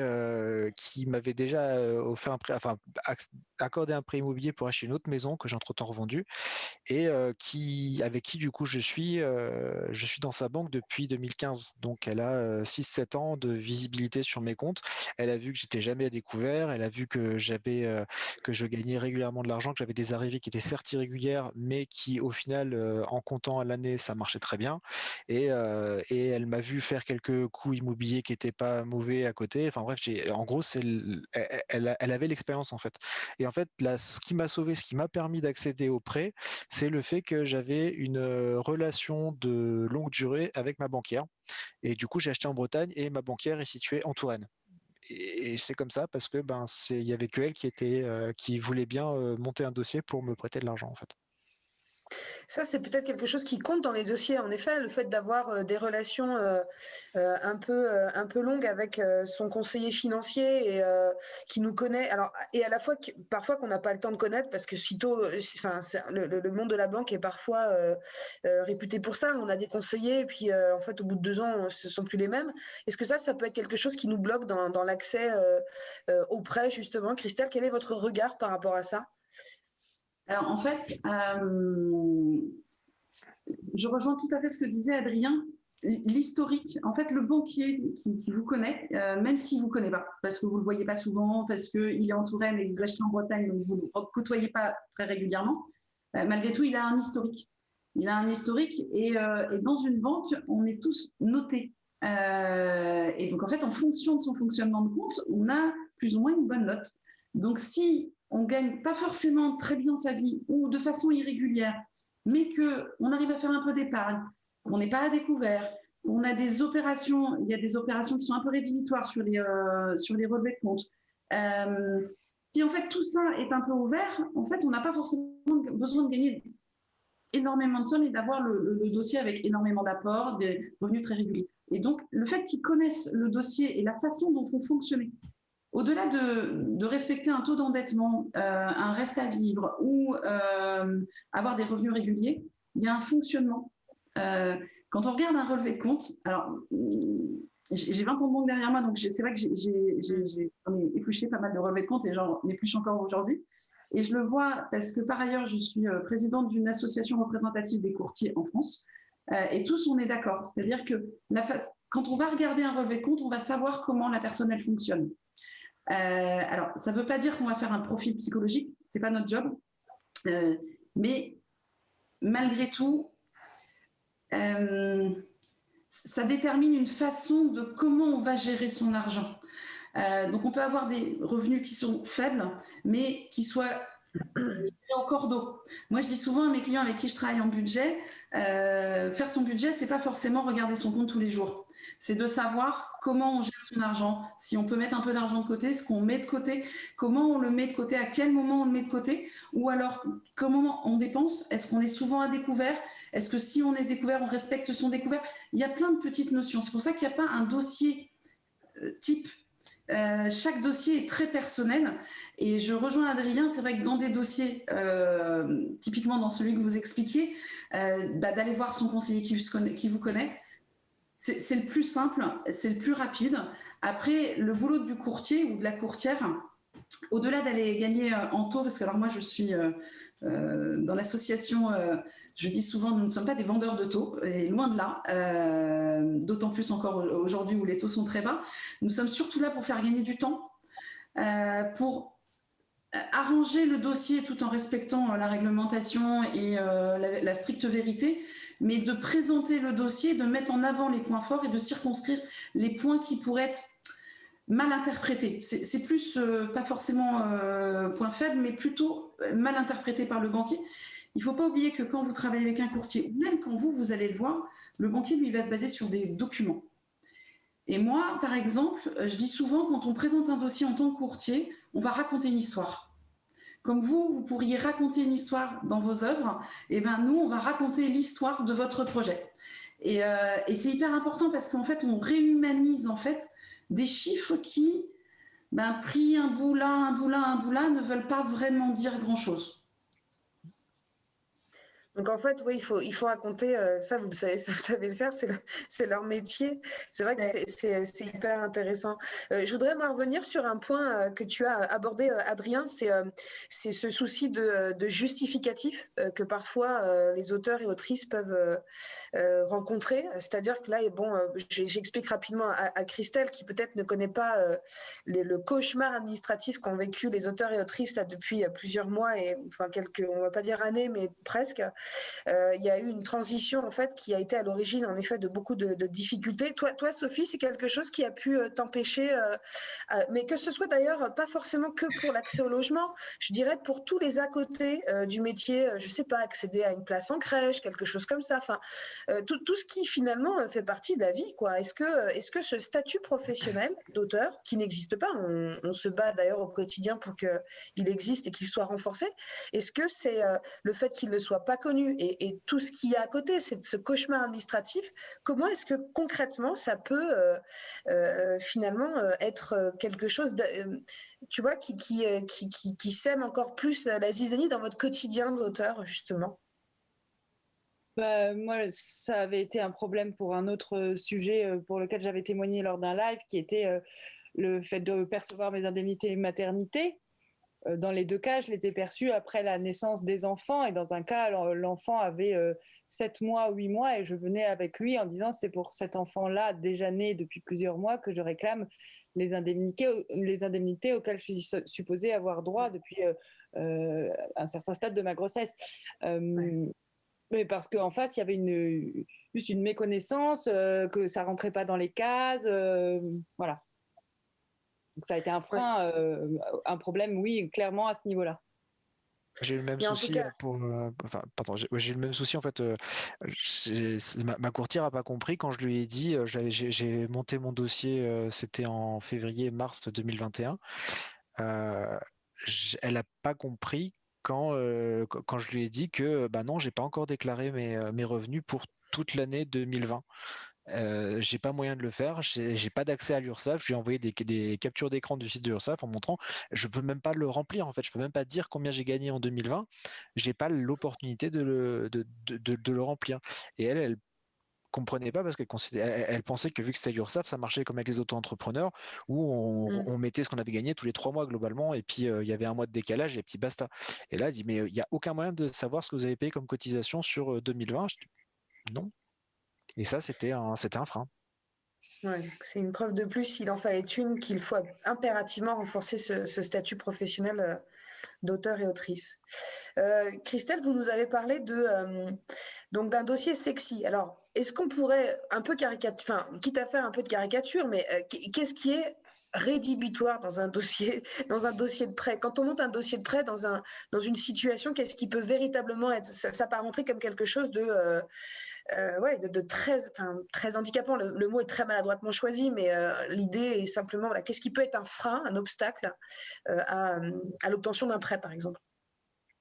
qui m'avait déjà offert accordé un prêt immobilier pour acheter une autre maison que j'ai entre-temps revendue, et avec qui du coup je suis dans sa banque depuis 2015. Donc elle a 6-7 ans de visibilité sur mes comptes. Elle a vu que j'étais jamais à découvert, elle a vu que que je gagnais régulièrement de l'argent, que j'avais des arrivées qui étaient certes irrégulières, mais qui au final, en comptant à l'année, ça marchait très bien. Et elle m'a vu faire quelques coups immobiliers qui n'étaient pas mauvais à côté. Enfin bref, en gros, elle avait l'expérience en fait. Et en fait, là, ce qui m'a sauvé, ce qui m'a permis d'accéder au prêt, c'est le fait que j'avais une relation de longue durée avec ma banquière. Et du coup, j'ai acheté en Bretagne et ma banquière est située en Touraine. Et c'est comme ça parce que il y avait que elle qui voulait bien monter un dossier pour me prêter de l'argent en fait. Ça, c'est peut-être quelque chose qui compte dans les dossiers. En effet, le fait d'avoir des relations un peu longues avec son conseiller financier et qui nous connaît. Alors, et à la fois, parfois qu'on n'a pas le temps de connaître parce que le monde de la banque est parfois réputé pour ça. On a des conseillers et puis en fait, au bout de 2 ans, ce ne sont plus les mêmes. Est-ce que ça peut être quelque chose qui nous bloque dans l'accès au prêt, justement? Christelle, quel est votre regard par rapport à ça? Alors, en fait, je rejoins tout à fait ce que disait Adrien. L'historique, en fait, le banquier qui vous connaît, même s'il ne vous connaît pas, parce que vous ne le voyez pas souvent, parce qu'il est en Touraine et que vous achetez en Bretagne, donc vous ne le côtoyez pas très régulièrement, malgré tout, il a un historique. Il a un historique et dans une banque, on est tous notés. Et donc, en fait, en fonction de son fonctionnement de compte, on a plus ou moins une bonne note. Donc, si on ne gagne pas forcément très bien sa vie ou de façon irrégulière, mais qu'on arrive à faire un peu d'épargne, on n'est pas à découvert, on a des opérations, il y a des opérations qui sont un peu rédhibitoires sur les relevés de compte. Si en fait tout ça est un peu ouvert, en fait on n'a pas forcément besoin de gagner énormément de sommes et d'avoir le dossier avec énormément d'apports, des revenus très réguliers. Et donc le fait qu'ils connaissent le dossier et la façon dont il faut fonctionner, au-delà de respecter un taux d'endettement, un reste à vivre ou avoir des revenus réguliers, il y a un fonctionnement. Quand on regarde un relevé de compte, alors j'ai 20 ans de banque derrière moi, donc c'est vrai que j'ai épluché pas mal de relevés de compte et j'en épluche encore aujourd'hui. Et je le vois parce que par ailleurs, je suis présidente d'une association représentative des courtiers en France. Et tous, on est d'accord. C'est-à-dire que quand on va regarder un relevé de compte, on va savoir comment la personne, elle fonctionne. Alors, ça ne veut pas dire qu'on va faire un profil psychologique, ce n'est pas notre job, mais malgré tout, ça détermine une façon de comment on va gérer son argent. Donc, on peut avoir des revenus qui sont faibles, mais qui soient au cordeau. Moi, je dis souvent à mes clients avec qui je travaille en budget, faire son budget, c'est pas forcément regarder son compte tous les jours. C'est de savoir comment on gère son argent, si on peut mettre un peu d'argent de côté, ce qu'on met de côté, comment on le met de côté, à quel moment on le met de côté, ou alors comment on dépense. Est-ce qu'on est souvent à découvert? Est-ce que si on est découvert, on respecte son découvert? Il y a plein de petites notions. C'est pour ça qu'il n'y a pas un dossier type. Chaque dossier est très personnel et je rejoins Adrien, c'est vrai que dans des dossiers, typiquement dans celui que vous expliquiez, d'aller voir son conseiller qui vous connaît, c'est le plus simple, c'est le plus rapide. Après, le boulot du courtier ou de la courtière, au-delà d'aller gagner en taux, parce que alors moi je suis dans l'association, je dis souvent, nous ne sommes pas des vendeurs de taux, et loin de là, d'autant plus encore aujourd'hui où les taux sont très bas. Nous sommes surtout là pour faire gagner du temps, pour arranger le dossier tout en respectant la réglementation et la stricte vérité, mais de présenter le dossier, de mettre en avant les points forts et de circonscrire les points qui pourraient être mal interprétés. C'est plus, pas forcément point faible, mais plutôt mal interprété par le banquier. Il ne faut pas oublier que quand vous travaillez avec un courtier, ou même quand vous allez le voir, le banquier, lui, va se baser sur des documents. Et moi, par exemple, je dis souvent, quand on présente un dossier en tant que courtier, on va raconter une histoire. Comme vous pourriez raconter une histoire dans vos œuvres, et ben nous, on va raconter l'histoire de votre projet. Et c'est hyper important parce qu'en fait, on réhumanise en fait des chiffres qui, pris un bout là, un bout là, un bout là, ne veulent pas vraiment dire grand-chose. Donc en fait, oui, il faut raconter ça. Vous savez le faire, c'est leur métier. C'est vrai que c'est hyper intéressant. Je voudrais me revenir sur un point que tu as abordé, Adrien. C'est ce souci de justificatif que parfois les auteurs et autrices peuvent rencontrer. C'est-à-dire que là, et bon, j'explique rapidement à Christelle qui peut-être ne connaît pas le cauchemar administratif qu'ont vécu les auteurs et autrices là, depuis plusieurs mois et enfin on va pas dire années, mais presque. Il y a eu une transition en fait qui a été à l'origine en effet de beaucoup de difficultés. Toi, Sophie, c'est quelque chose qui a pu t'empêcher, mais que ce soit d'ailleurs pas forcément que pour l'accès au logement, je dirais pour tous les à côté du métier, je sais pas, accéder à une place en crèche, quelque chose comme ça. Enfin, tout ce qui finalement fait partie de la vie, quoi. Est-ce que ce statut professionnel d'auteur, qui n'existe pas, on se bat d'ailleurs au quotidien pour qu'il existe et qu'il soit renforcé, est-ce que c'est le fait qu'il ne soit pas connu et tout ce qu'il y a à côté, c'est ce cauchemar administratif, comment est-ce que concrètement ça peut finalement être quelque chose tu vois, qui sème encore plus la zizanie dans votre quotidien d'auteur, justement? Moi, ça avait été un problème pour un autre sujet pour lequel j'avais témoigné lors d'un live, qui était le fait de percevoir mes indemnités maternité. Dans les deux cas, je les ai perçues après la naissance des enfants. Et dans un cas, l'enfant avait 7 mois, 8 mois, et je venais avec lui en disant c'est pour cet enfant-là, déjà né depuis plusieurs mois, que je réclame les indemnités auxquelles je suis supposée avoir droit depuis un certain stade de ma grossesse. Mais parce qu'en face, il y avait juste une méconnaissance, que ça rentrait pas dans les cases, voilà. Donc ça a été un frein, un problème, oui, clairement à ce niveau-là. J'ai eu le même souci j'ai eu le même souci en fait. Ma courtière a pas compris quand je lui ai dit, j'ai monté mon dossier, c'était en février-mars 2021. Elle n'a pas compris quand je lui ai dit que non, j'ai pas encore déclaré mes revenus pour toute l'année 2020. J'ai pas moyen de le faire, j'ai pas d'accès à l'URSSAF, je lui ai envoyé des captures d'écran du site de l'URSSAF en montrant, je peux même pas le remplir en fait, je peux même pas dire combien j'ai gagné en 2020, j'ai pas l'opportunité de le remplir. Et elle comprenait pas parce elle pensait que vu que c'était l'URSSAF, ça marchait comme avec les auto-entrepreneurs où on mettait ce qu'on avait gagné tous les 3 mois globalement et puis il y avait un mois de décalage et puis basta. Et là elle dit mais il y a aucun moyen de savoir ce que vous avez payé comme cotisation sur 2020. Je dis, non. Et ça, c'était un frein. Ouais, c'est une preuve de plus, s'il en fallait une, qu'il faut impérativement renforcer ce statut professionnel d'auteur et autrice. Christelle, vous nous avez parlé donc d'un dossier sexy. Alors, est-ce qu'on pourrait un peu quitte à faire un peu de caricature, mais qu'est-ce qui est rédhibitoire dans un dossier de prêt? Quand on monte un dossier de prêt dans une situation, qu'est-ce qui peut véritablement s'apparenter comme quelque chose de très handicapant. Le mot est très maladroitement choisi, mais l'idée est simplement, qu'est-ce qui peut être un frein, un obstacle à l'obtention d'un prêt, par exemple?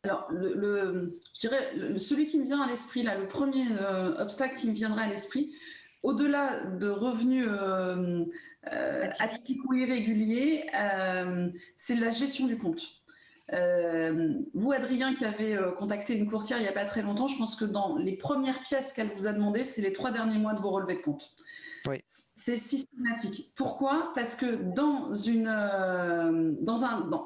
Alors, je dirais, celui qui me vient à l'esprit, là, le premier obstacle qui me viendra à l'esprit, au-delà de revenus atypiques ou irréguliers, c'est la gestion du compte. Vous, Adrien, qui avez contacté une courtière il n'y a pas très longtemps, je pense que dans les premières pièces qu'elle vous a demandé, c'est les 3 derniers mois de vos relevés de compte. Oui. C'est systématique. Pourquoi? Parce que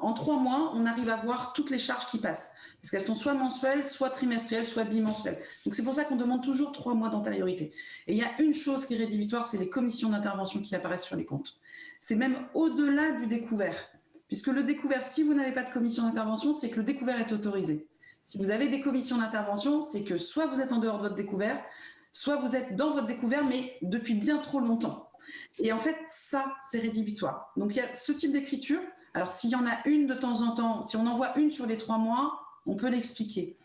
en 3 mois, on arrive à voir toutes les charges qui passent. Parce qu'elles sont soit mensuelles, soit trimestrielles, soit bimensuelles. Donc c'est pour ça qu'on demande toujours 3 mois d'antériorité. Et il y a une chose qui est rédhibitoire, c'est les commissions d'intervention qui apparaissent sur les comptes. C'est même au-delà du découvert. Puisque le découvert, si vous n'avez pas de commission d'intervention, c'est que le découvert est autorisé. Si vous avez des commissions d'intervention, c'est que soit vous êtes en dehors de votre découvert, soit vous êtes dans votre découvert, mais depuis bien trop longtemps. Et en fait, ça, c'est rédhibitoire. Donc, il y a ce type d'écriture. Alors, s'il y en a une de temps en temps, si on en voit une sur les 3 mois, on peut l'expliquer.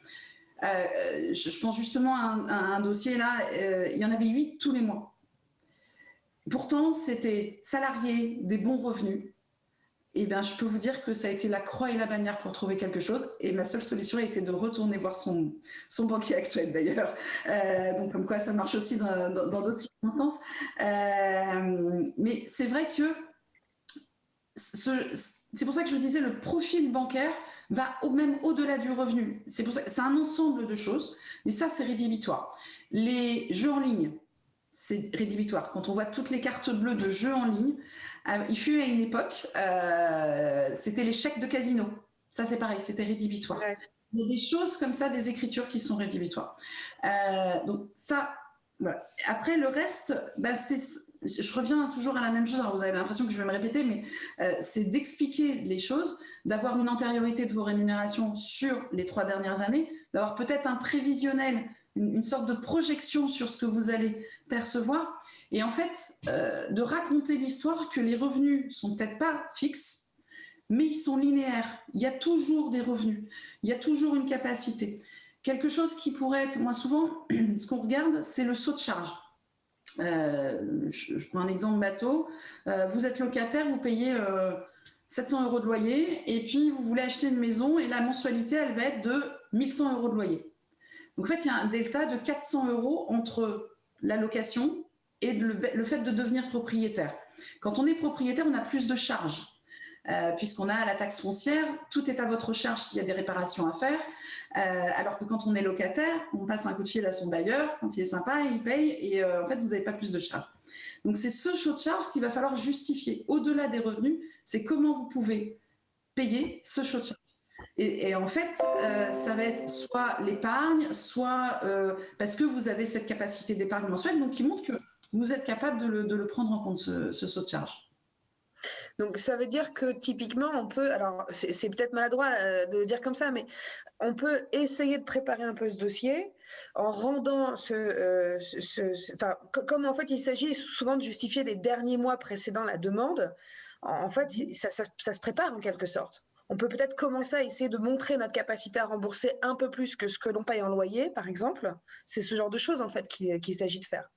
Je pense justement à un dossier là, il y en avait 8 tous les mois. Pourtant, c'était salarié, des bons revenus. Eh bien, je peux vous dire que ça a été la croix et la bannière pour trouver quelque chose. Et ma seule solution a été de retourner voir son banquier actuel, d'ailleurs. Donc, comme quoi, ça marche aussi dans d'autres circonstances. Mais c'est vrai que c'est pour ça que je vous disais, le profil bancaire va même au-delà du revenu. C'est pour ça, c'est un ensemble de choses, mais ça, c'est rédhibitoire. Les jeux en ligne, c'est rédhibitoire. Quand on voit toutes les cartes bleues de jeux en ligne, il fut à une époque, c'était les chèques de casino. Ça, c'est pareil, c'était rédhibitoire. Ouais. Il y a des choses comme ça, des écritures qui sont rédhibitoires. Donc ça, voilà. Après, le reste, je reviens toujours à la même chose. Alors, vous avez l'impression que je vais me répéter, mais c'est d'expliquer les choses, d'avoir une antériorité de vos rémunérations sur les 3 dernières années, d'avoir peut-être un prévisionnel, une sorte de projection sur ce que vous allez percevoir, et en fait, de raconter l'histoire que les revenus sont peut-être pas fixes, mais ils sont linéaires. Il y a toujours des revenus, il y a toujours une capacité. Quelque chose qui pourrait être, moi souvent, ce qu'on regarde, c'est le saut de charge. Je prends un exemple bateau. Vous êtes locataire, vous payez 700 € de loyer, et puis vous voulez acheter une maison, et la mensualité, elle va être de 1100 € de loyer. Donc en fait, il y a un delta de 400 € entre la location et le fait de devenir propriétaire. Quand on est propriétaire, on a plus de charges. Puisqu'on a la taxe foncière, tout est à votre charge s'il y a des réparations à faire, alors que quand on est locataire, on passe un coup de fil à son bailleur, quand il est sympa, il paye, et en fait, vous n'avez pas plus de charges. Donc, c'est ce saut de charge qu'il va falloir justifier. Au-delà des revenus, c'est comment vous pouvez payer ce saut de charge. Et en fait, ça va être soit l'épargne, soit parce que vous avez cette capacité d'épargne mensuelle, donc qui montre que vous êtes capable de le prendre en compte, ce saut de charge. Donc, ça veut dire que typiquement, on peut, alors c'est peut-être maladroit de le dire comme ça, mais on peut essayer de préparer un peu ce dossier en rendant comme en fait il s'agit souvent de justifier les derniers mois précédant la demande, en fait, ça se prépare en quelque sorte. On peut peut-être commencer à essayer de montrer notre capacité à rembourser un peu plus que ce que l'on paye en loyer, par exemple. C'est ce genre de choses, en fait, qu'il s'agit de faire.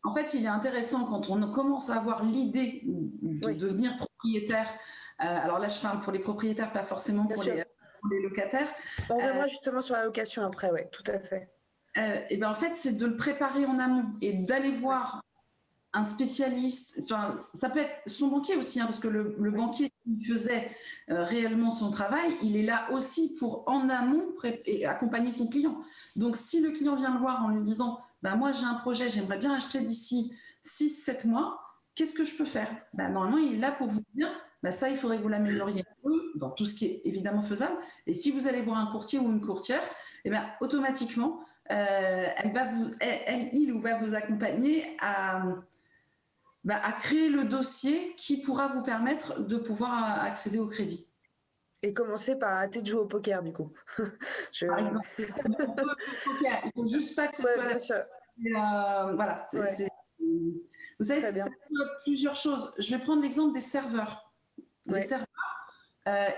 En fait, il est intéressant quand on commence à avoir l'idée de devenir propriétaire. Alors là, je parle pour les propriétaires, pas forcément pour les locataires. On reviendra justement sur la location après, oui, tout à fait. Et ben en fait, c'est de le préparer en amont et d'aller voir un spécialiste. Enfin, ça peut être son banquier aussi, hein, parce que le banquier qui faisait réellement son travail, il est là aussi pour en amont accompagner son client. Donc, si le client vient le voir en lui disant moi, j'ai un projet, j'aimerais bien acheter d'ici 6-7 mois, qu'est-ce que je peux faire? Normalement, il est là pour vous dire ça, il faudrait que vous l'amélioriez dans tout ce qui est évidemment faisable. Et si vous allez voir un courtier ou une courtière, automatiquement, il ou va vous accompagner à créer le dossier qui pourra vous permettre de pouvoir accéder au crédit. Et commencer par arrêter de jouer au poker, du coup. Par exemple, on peut poker. Il ne faut juste pas que ce soit voilà. Vous savez, ça peut être plusieurs choses. Je vais prendre l'exemple des serveurs. Les serveurs,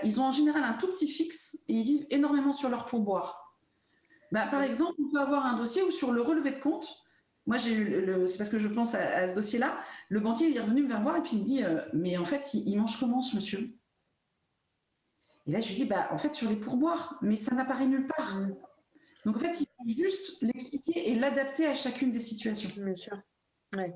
ils ont en général un tout petit fixe et ils vivent énormément sur leur pourboire. Par exemple, on peut avoir un dossier où sur le relevé de compte, moi, c'est parce que je pense à ce dossier-là, le banquier il est revenu me faire voir et puis il me dit mais en fait, il mange comment ce monsieur? Et là, je lui dis en fait, sur les pourboires, mais ça n'apparaît nulle part. Donc, en fait, il faut juste l'expliquer et l'adapter à chacune des situations. Bien sûr. Ouais.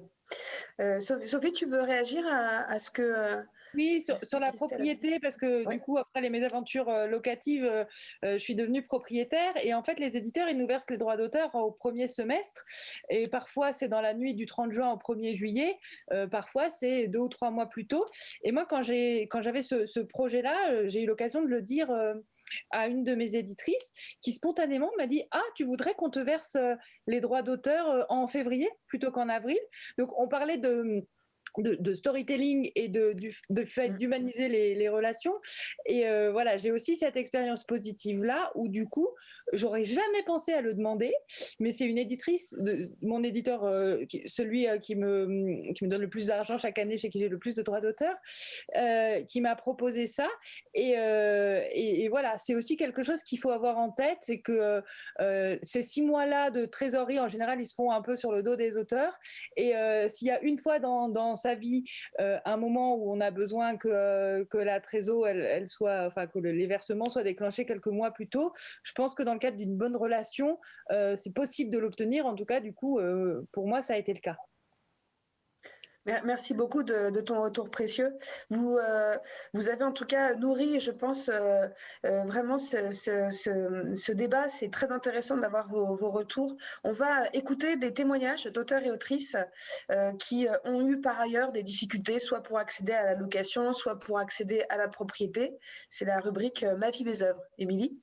Sophie, tu veux réagir à ce que... Oui, sur la propriété, parce que du coup, après les mésaventures locatives, je suis devenue propriétaire et en fait, les éditeurs, ils nous versent les droits d'auteur au premier semestre et parfois, c'est dans la nuit du 30 juin au 1er juillet, parfois, c'est 2 ou 3 mois plus tôt. Et moi, quand j'avais ce projet-là, j'ai eu l'occasion de le dire à une de mes éditrices qui spontanément m'a dit « Ah, tu voudrais qu'on te verse les droits d'auteur en février plutôt qu'en avril ?» Donc, on parlait de storytelling et de fait d'humaniser les relations. Et voilà, j'ai aussi cette expérience positive-là où du coup, j'aurais jamais pensé à le demander, mais c'est une éditrice, mon éditeur, celui qui me donne le plus d'argent chaque année, chez qui j'ai le plus de droits d'auteur, qui m'a proposé ça. Et voilà, c'est aussi quelque chose qu'il faut avoir en tête, c'est que ces 6 mois-là de trésorerie, en général, ils se font un peu sur le dos des auteurs. Et s'il y a une fois dans sa vie un moment où on a besoin que la trésor elle soit, enfin que les versements soient déclenchés quelques mois plus tôt, je pense que dans le cadre d'une bonne relation, c'est possible de l'obtenir. En tout cas, du coup, pour moi, ça a été le cas. Merci beaucoup de ton retour précieux. Vous avez en tout cas nourri, je pense, vraiment ce débat. C'est très intéressant d'avoir vos retours. On va écouter des témoignages d'auteurs et autrices qui ont eu par ailleurs des difficultés, soit pour accéder à la location, soit pour accéder à la propriété. C'est la rubrique Ma vie, mes œuvres. Émilie ?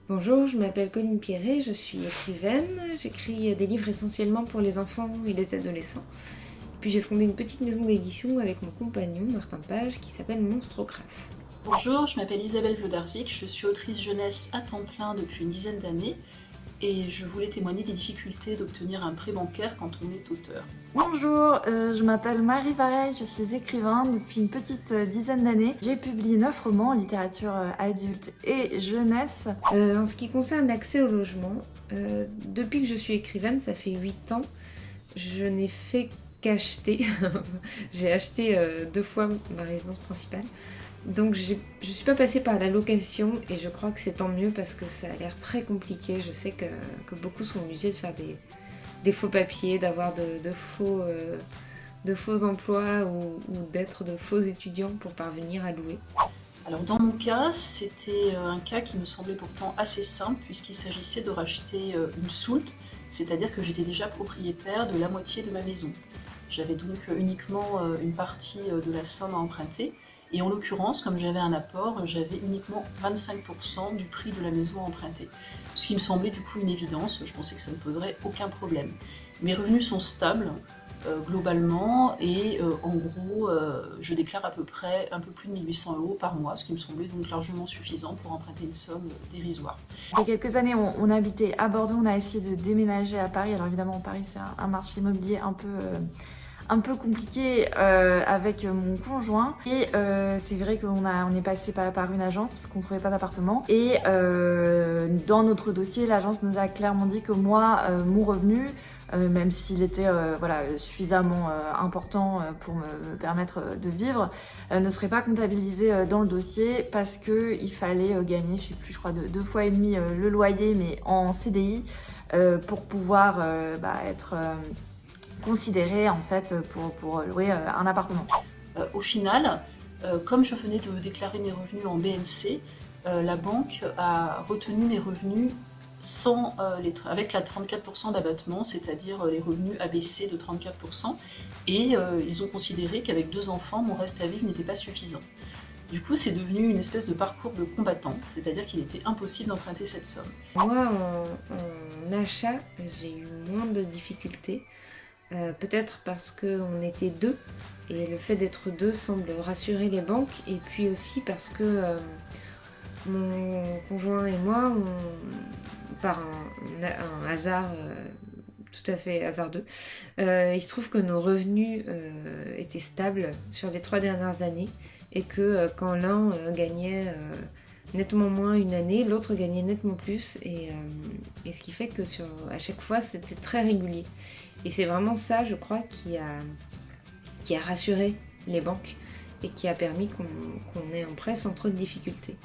Bonjour, je m'appelle Colline Pierret, je suis écrivaine. J'écris des livres essentiellement pour les enfants et les adolescents. Puis j'ai fondé une petite maison d'édition avec mon compagnon Martin Page qui s'appelle Monstrographe. Bonjour, je m'appelle Isabelle Vlodarzik, je suis autrice jeunesse à temps plein depuis une dizaine d'années et je voulais témoigner des difficultés d'obtenir un prêt bancaire quand on est auteur. Bonjour, je m'appelle Marie Vareille, je suis écrivain depuis une petite dizaine d'années. J'ai publié 9 romans en littérature adulte et jeunesse. En ce qui concerne l'accès au logement, depuis que je suis écrivaine, ça fait 8 ans, je n'ai fait qu'acheter. J'ai acheté 2 fois ma résidence principale. Donc je suis pas passée par la location et je crois que c'est tant mieux parce que ça a l'air très compliqué. Je sais que beaucoup sont obligés de faire des faux papiers, d'avoir de faux emplois ou d'être de faux étudiants pour parvenir à louer. Alors dans mon cas, c'était un cas qui me semblait pourtant assez simple puisqu'il s'agissait de racheter une soulte, c'est-à-dire que j'étais déjà propriétaire de la moitié de ma maison. J'avais donc uniquement une partie de la somme à emprunter. Et en l'occurrence, comme j'avais un apport, j'avais uniquement 25% du prix de la maison empruntée. Ce qui me semblait du coup une évidence, je pensais que ça ne poserait aucun problème. Mes revenus sont stables globalement et en gros, je déclare à peu près un peu plus de 1 800 € par mois, ce qui me semblait donc largement suffisant pour emprunter une somme dérisoire. Il y a quelques années, on habitait à Bordeaux, on a essayé de déménager à Paris. Alors évidemment, Paris, c'est un marché immobilier un peu compliqué avec mon conjoint et c'est vrai qu'on est passé par une agence parce qu'on ne trouvait pas d'appartement et dans notre dossier l'agence nous a clairement dit que moi mon revenu même s'il était suffisamment important pour me permettre de vivre, ne serait pas comptabilisé dans le dossier parce qu'il fallait gagner, je crois 2,5 fois le loyer mais en CDI pour pouvoir être considéré en fait pour louer un appartement. Au final, comme je venais de déclarer mes revenus en BNC, la banque a retenu mes revenus avec la 34% d'abattement, c'est-à-dire les revenus abaissés de 34%, et ils ont considéré qu'avec 2 enfants, mon reste à vivre n'était pas suffisant. Du coup, c'est devenu une espèce de parcours de combattant, c'est-à-dire qu'il était impossible d'emprunter cette somme. Moi, en achat, j'ai eu moins de difficultés. Peut-être parce qu'on était 2 et le fait d'être 2 semble rassurer les banques et puis aussi parce que mon conjoint et moi, par un hasard tout à fait hasardeux, il se trouve que nos revenus étaient stables sur les 3 dernières années et que quand l'un gagnait nettement moins une année, l'autre gagnait nettement plus et ce qui fait que à chaque fois c'était très régulier. Et c'est vraiment ça, je crois, qui a rassuré les banques et qui a permis qu'on ait un prêt sans trop de difficultés.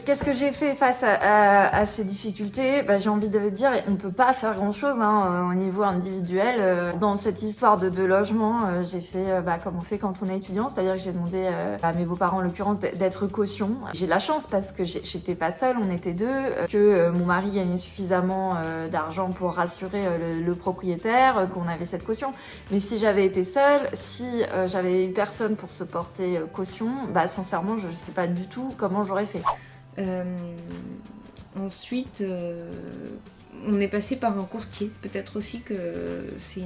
Qu'est-ce que j'ai fait face à ces difficultés ? J'ai envie de dire, on ne peut pas faire grand-chose au niveau individuel. Dans cette histoire de logement, j'ai fait comme on fait quand on est étudiant, c'est-à-dire que j'ai demandé à mes beaux-parents, en l'occurrence, d'être caution. J'ai de la chance parce que j'étais pas seule, on était 2, que mon mari gagnait suffisamment d'argent pour rassurer le propriétaire, qu'on avait cette caution. Mais si j'avais été seule, si j'avais eu personne pour se porter caution, sincèrement je ne sais pas du tout comment j'aurais fait. Ensuite on est passé par un courtier, peut-être aussi que c'est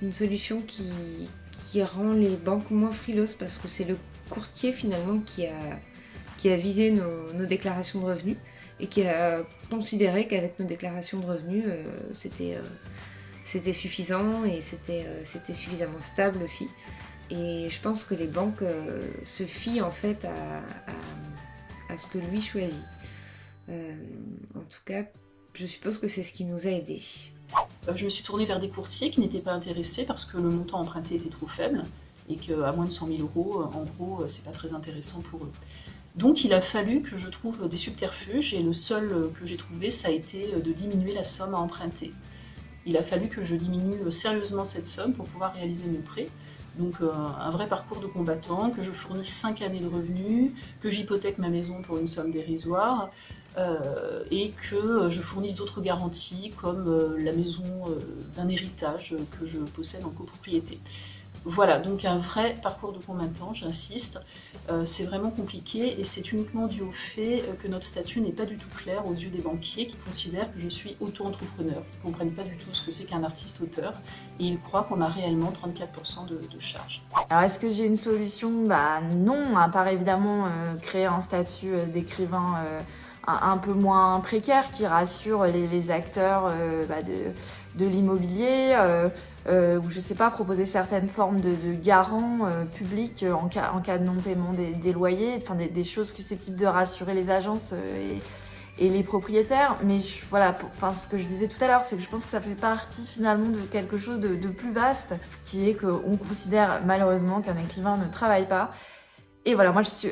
une solution qui rend les banques moins frileuses parce que c'est le courtier finalement qui a visé nos déclarations de revenus et qui a considéré qu'avec nos déclarations de revenus c'était suffisant et c'était suffisamment stable aussi. Et je pense que les banques se fient en fait à ce que lui choisit. En tout cas, je suppose que c'est ce qui nous a aidés. Je me suis tournée vers des courtiers qui n'étaient pas intéressés parce que le montant emprunté était trop faible et qu'à moins de 100 000 €, en gros, c'est pas très intéressant pour eux. Donc il a fallu que je trouve des subterfuges et le seul que j'ai trouvé, ça a été de diminuer la somme à emprunter. Il a fallu que je diminue sérieusement cette somme pour pouvoir réaliser mon prêt. Donc un vrai parcours de combattant, que je fournisse 5 années de revenus, que j'hypothèque ma maison pour une somme dérisoire et que je fournisse d'autres garanties comme la maison d'un héritage que je possède en copropriété. Voilà, donc un vrai parcours de combattant, j'insiste. C'est vraiment compliqué et c'est uniquement dû au fait que notre statut n'est pas du tout clair aux yeux des banquiers qui considèrent que je suis auto-entrepreneur. Ils ne comprennent pas du tout ce que c'est qu'un artiste-auteur et ils croient qu'on a réellement 34% de charges. Alors est-ce que j'ai une solution? Non, à part évidemment créer un statut d'écrivain un peu moins précaire qui rassure les acteurs de l'immobilier, ou je sais pas, proposer certaines formes de garants publics en cas de non-paiement des loyers, enfin des choses susceptibles de rassurer les agences et les propriétaires. Mais voilà, ce que je disais tout à l'heure, c'est que je pense que ça fait partie finalement de quelque chose de plus vaste, qui est qu'on considère malheureusement qu'un écrivain ne travaille pas. Et voilà, moi je suis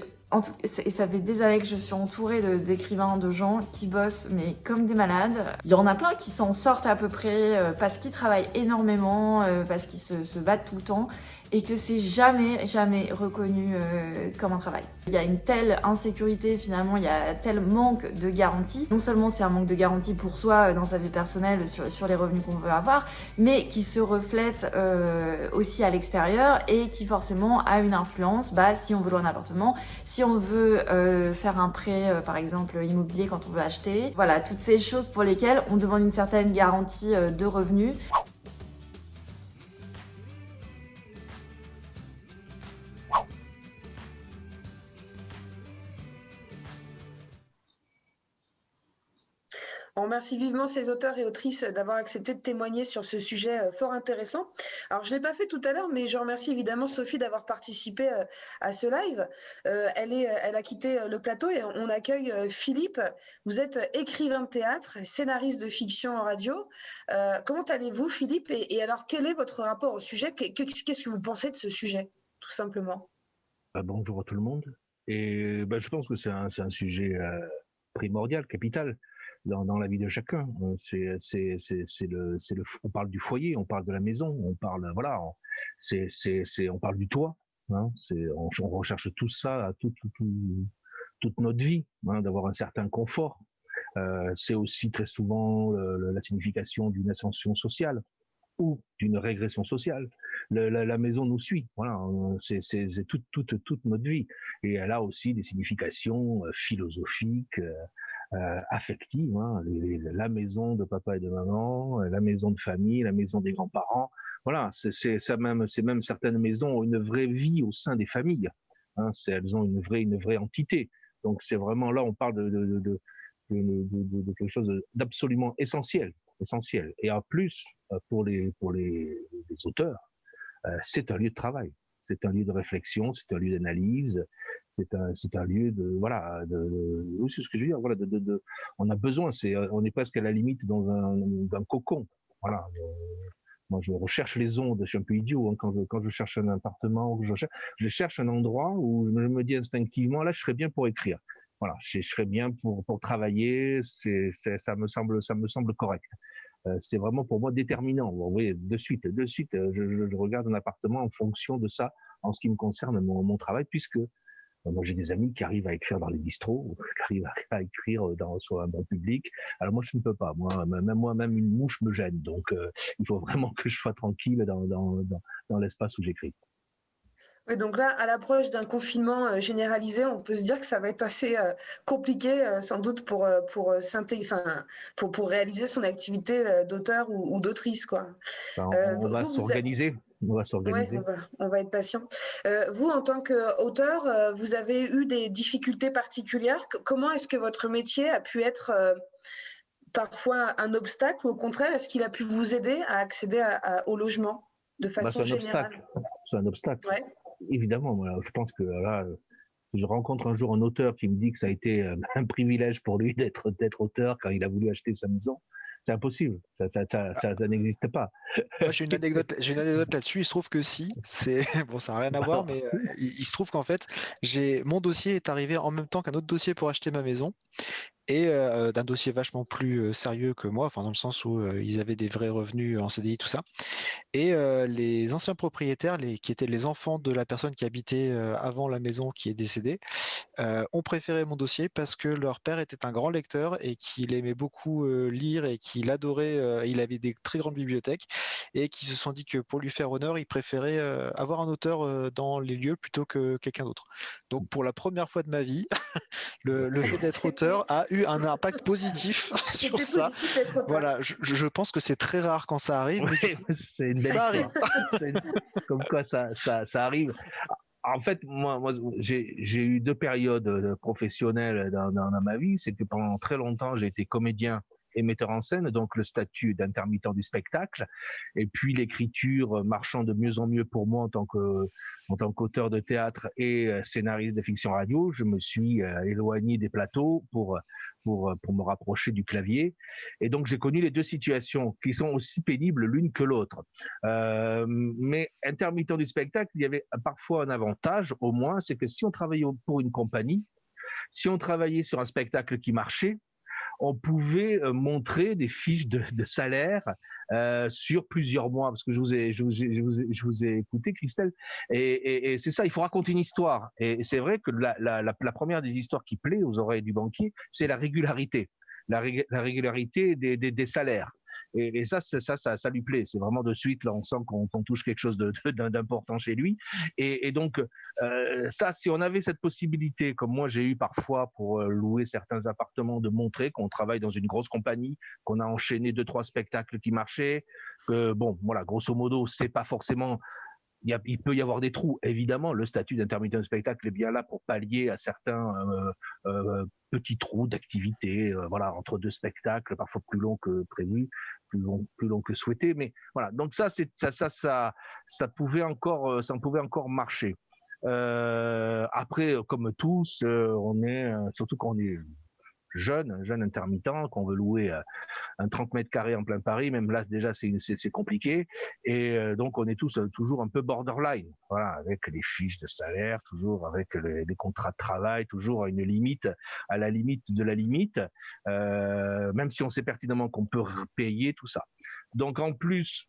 et ça fait des années que je suis entourée d'écrivains, de gens qui bossent mais comme des malades. Il y en a plein qui s'en sortent à peu près parce qu'ils travaillent énormément, parce qu'ils se battent tout le temps et que c'est jamais reconnu comme un travail. Il y a une telle insécurité finalement, il y a tel manque de garantie. Non seulement c'est un manque de garantie pour soi dans sa vie personnelle sur les revenus qu'on veut avoir, mais qui se reflète aussi à l'extérieur et qui forcément a une influence si on veut louer un appartement, si on veut faire un prêt par exemple immobilier quand on veut acheter. Voilà, toutes ces choses pour lesquelles on demande une certaine garantie de revenus. On remercie vivement ces auteurs et autrices d'avoir accepté de témoigner sur ce sujet fort intéressant. Alors, je ne l'ai pas fait tout à l'heure, mais je remercie évidemment Sophie d'avoir participé à ce live. Elle a quitté le plateau et on accueille Philippe. Vous êtes écrivain de théâtre, scénariste de fiction en radio. Comment allez-vous, Philippe? Et alors, quel est votre rapport au sujet? Qu'est-ce que vous pensez de ce sujet, tout simplement? Bonjour à tout le monde. Et je pense que c'est un sujet primordial, capital dans la vie de chacun. On parle du foyer, on parle de la maison, on parle on parle du toit. Hein, on recherche tout ça toute notre vie, d'avoir un certain confort. C'est aussi très souvent la signification d'une ascension sociale ou d'une régression sociale. La maison nous suit, voilà, c'est toute notre vie. Et elle a aussi des significations philosophiques, affectives. La maison de papa et de maman, la maison de famille, la maison des grands-parents. Voilà, c'est même certaines maisons ont une vraie vie au sein des familles. Elles ont une vraie entité. Donc c'est vraiment là, on parle de quelque chose d'absolument essentiel. Et en plus, pour les auteurs, c'est un lieu de travail, c'est un lieu de réflexion, c'est un lieu d'analyse, c'est un lieu oui, c'est ce que je veux dire. Voilà, on a besoin, on est presque à la limite dans un cocon. Voilà. Moi, je recherche les ondes. Je suis un peu idiot quand je cherche un appartement, je cherche un endroit où je me dis instinctivement, là, je serais bien pour écrire. Voilà, je serais bien pour travailler. Ça me semble correct. C'est vraiment pour moi déterminant. Vous voyez, de suite, je regarde un appartement en fonction de ça, en ce qui me concerne mon travail, puisque moi j'ai des amis qui arrivent à écrire dans les bistrots, qui arrivent à écrire sur un bon public. Alors moi je ne peux pas. Moi-même une mouche me gêne. Donc il faut vraiment que je sois tranquille dans l'espace où j'écris. Oui, donc là, à l'approche d'un confinement généralisé, on peut se dire que ça va être assez compliqué, sans doute, pour réaliser son activité d'auteur ou d'autrice, quoi. On va s'organiser. Ouais, on va être patient. Vous, en tant qu'auteur, vous avez eu des difficultés particulières. Comment est-ce que votre métier a pu être parfois un obstacle, ou au contraire, est-ce qu'il a pu vous aider à accéder au logement de façon générale? C'est un obstacle. Ouais. Évidemment, je pense que là, si je rencontre un jour un auteur qui me dit que ça a été un privilège pour lui d'être auteur quand il a voulu acheter sa maison, C'est impossible, ça n'existe pas. Moi, j'ai une anecdote là-dessus. Il se trouve que si, bon, ça n'a rien à voir, mais il se trouve qu'en fait, mon dossier est arrivé en même temps qu'un autre dossier pour acheter ma maison. Et d'un dossier vachement plus sérieux que moi, enfin dans le sens où ils avaient des vrais revenus en CDI, tout ça. Et les anciens propriétaires, qui étaient les enfants de la personne qui habitait avant la maison qui est décédée, ont préféré mon dossier parce que leur père était un grand lecteur et qu'il aimait beaucoup lire et qu'il adorait, il avait des très grandes bibliothèques et qui se sont dit que pour lui faire honneur, ils préféraient avoir un auteur dans les lieux plutôt que quelqu'un d'autre. Donc pour la première fois de ma vie, le fait d'être auteur a eu un impact positif sur ça. Voilà, je pense que c'est très rare quand ça arrive, mais c'est une belle ça arrive. Comme quoi ça arrive. En fait, moi j'ai eu 2 périodes professionnelles dans ma vie. C'est que pendant très longtemps, j'ai été comédien et metteur en scène, donc le statut d'intermittent du spectacle. Et puis l'écriture marchant de mieux en mieux pour moi en tant qu'auteur de théâtre et scénariste de fiction radio, je me suis éloigné des plateaux pour me rapprocher du clavier. Et donc j'ai connu les 2 situations qui sont aussi pénibles l'une que l'autre. Mais intermittent du spectacle, il y avait parfois un avantage au moins, c'est que si on travaillait pour une compagnie, si on travaillait sur un spectacle qui marchait, on pouvait montrer des fiches de salaire sur plusieurs mois, parce que je vous ai écouté, Christelle, et c'est ça, il faut raconter une histoire. Et c'est vrai que la première des histoires qui plaît aux oreilles du banquier, c'est la régularité, la régularité des salaires. Et ça lui plaît. C'est vraiment de suite, là, on sent qu'on touche quelque chose d'important chez lui. Et donc, ça, si on avait cette possibilité, comme moi j'ai eu parfois pour louer certains appartements, de montrer qu'on travaille dans une grosse compagnie, qu'on a enchaîné 2-3 spectacles qui marchaient, que bon, voilà, grosso modo, c'est pas forcément... Il peut y avoir des trous. Évidemment, le statut d'intermittent de spectacle est bien là pour pallier à certains petits trous d'activité, voilà, entre 2 spectacles, parfois plus longs que prévu, plus long que souhaité. Mais voilà, donc ça pouvait encore marcher. Après, comme tous, on est, surtout quand on est jeune intermittent, qu'on veut louer un 30 mètres carrés en plein Paris, même là déjà c'est compliqué, et donc on est tous toujours un peu borderline, voilà, avec les fiches de salaire, toujours avec les contrats de travail, toujours à la limite de la limite, même si on sait pertinemment qu'on peut payer tout ça. Donc en plus,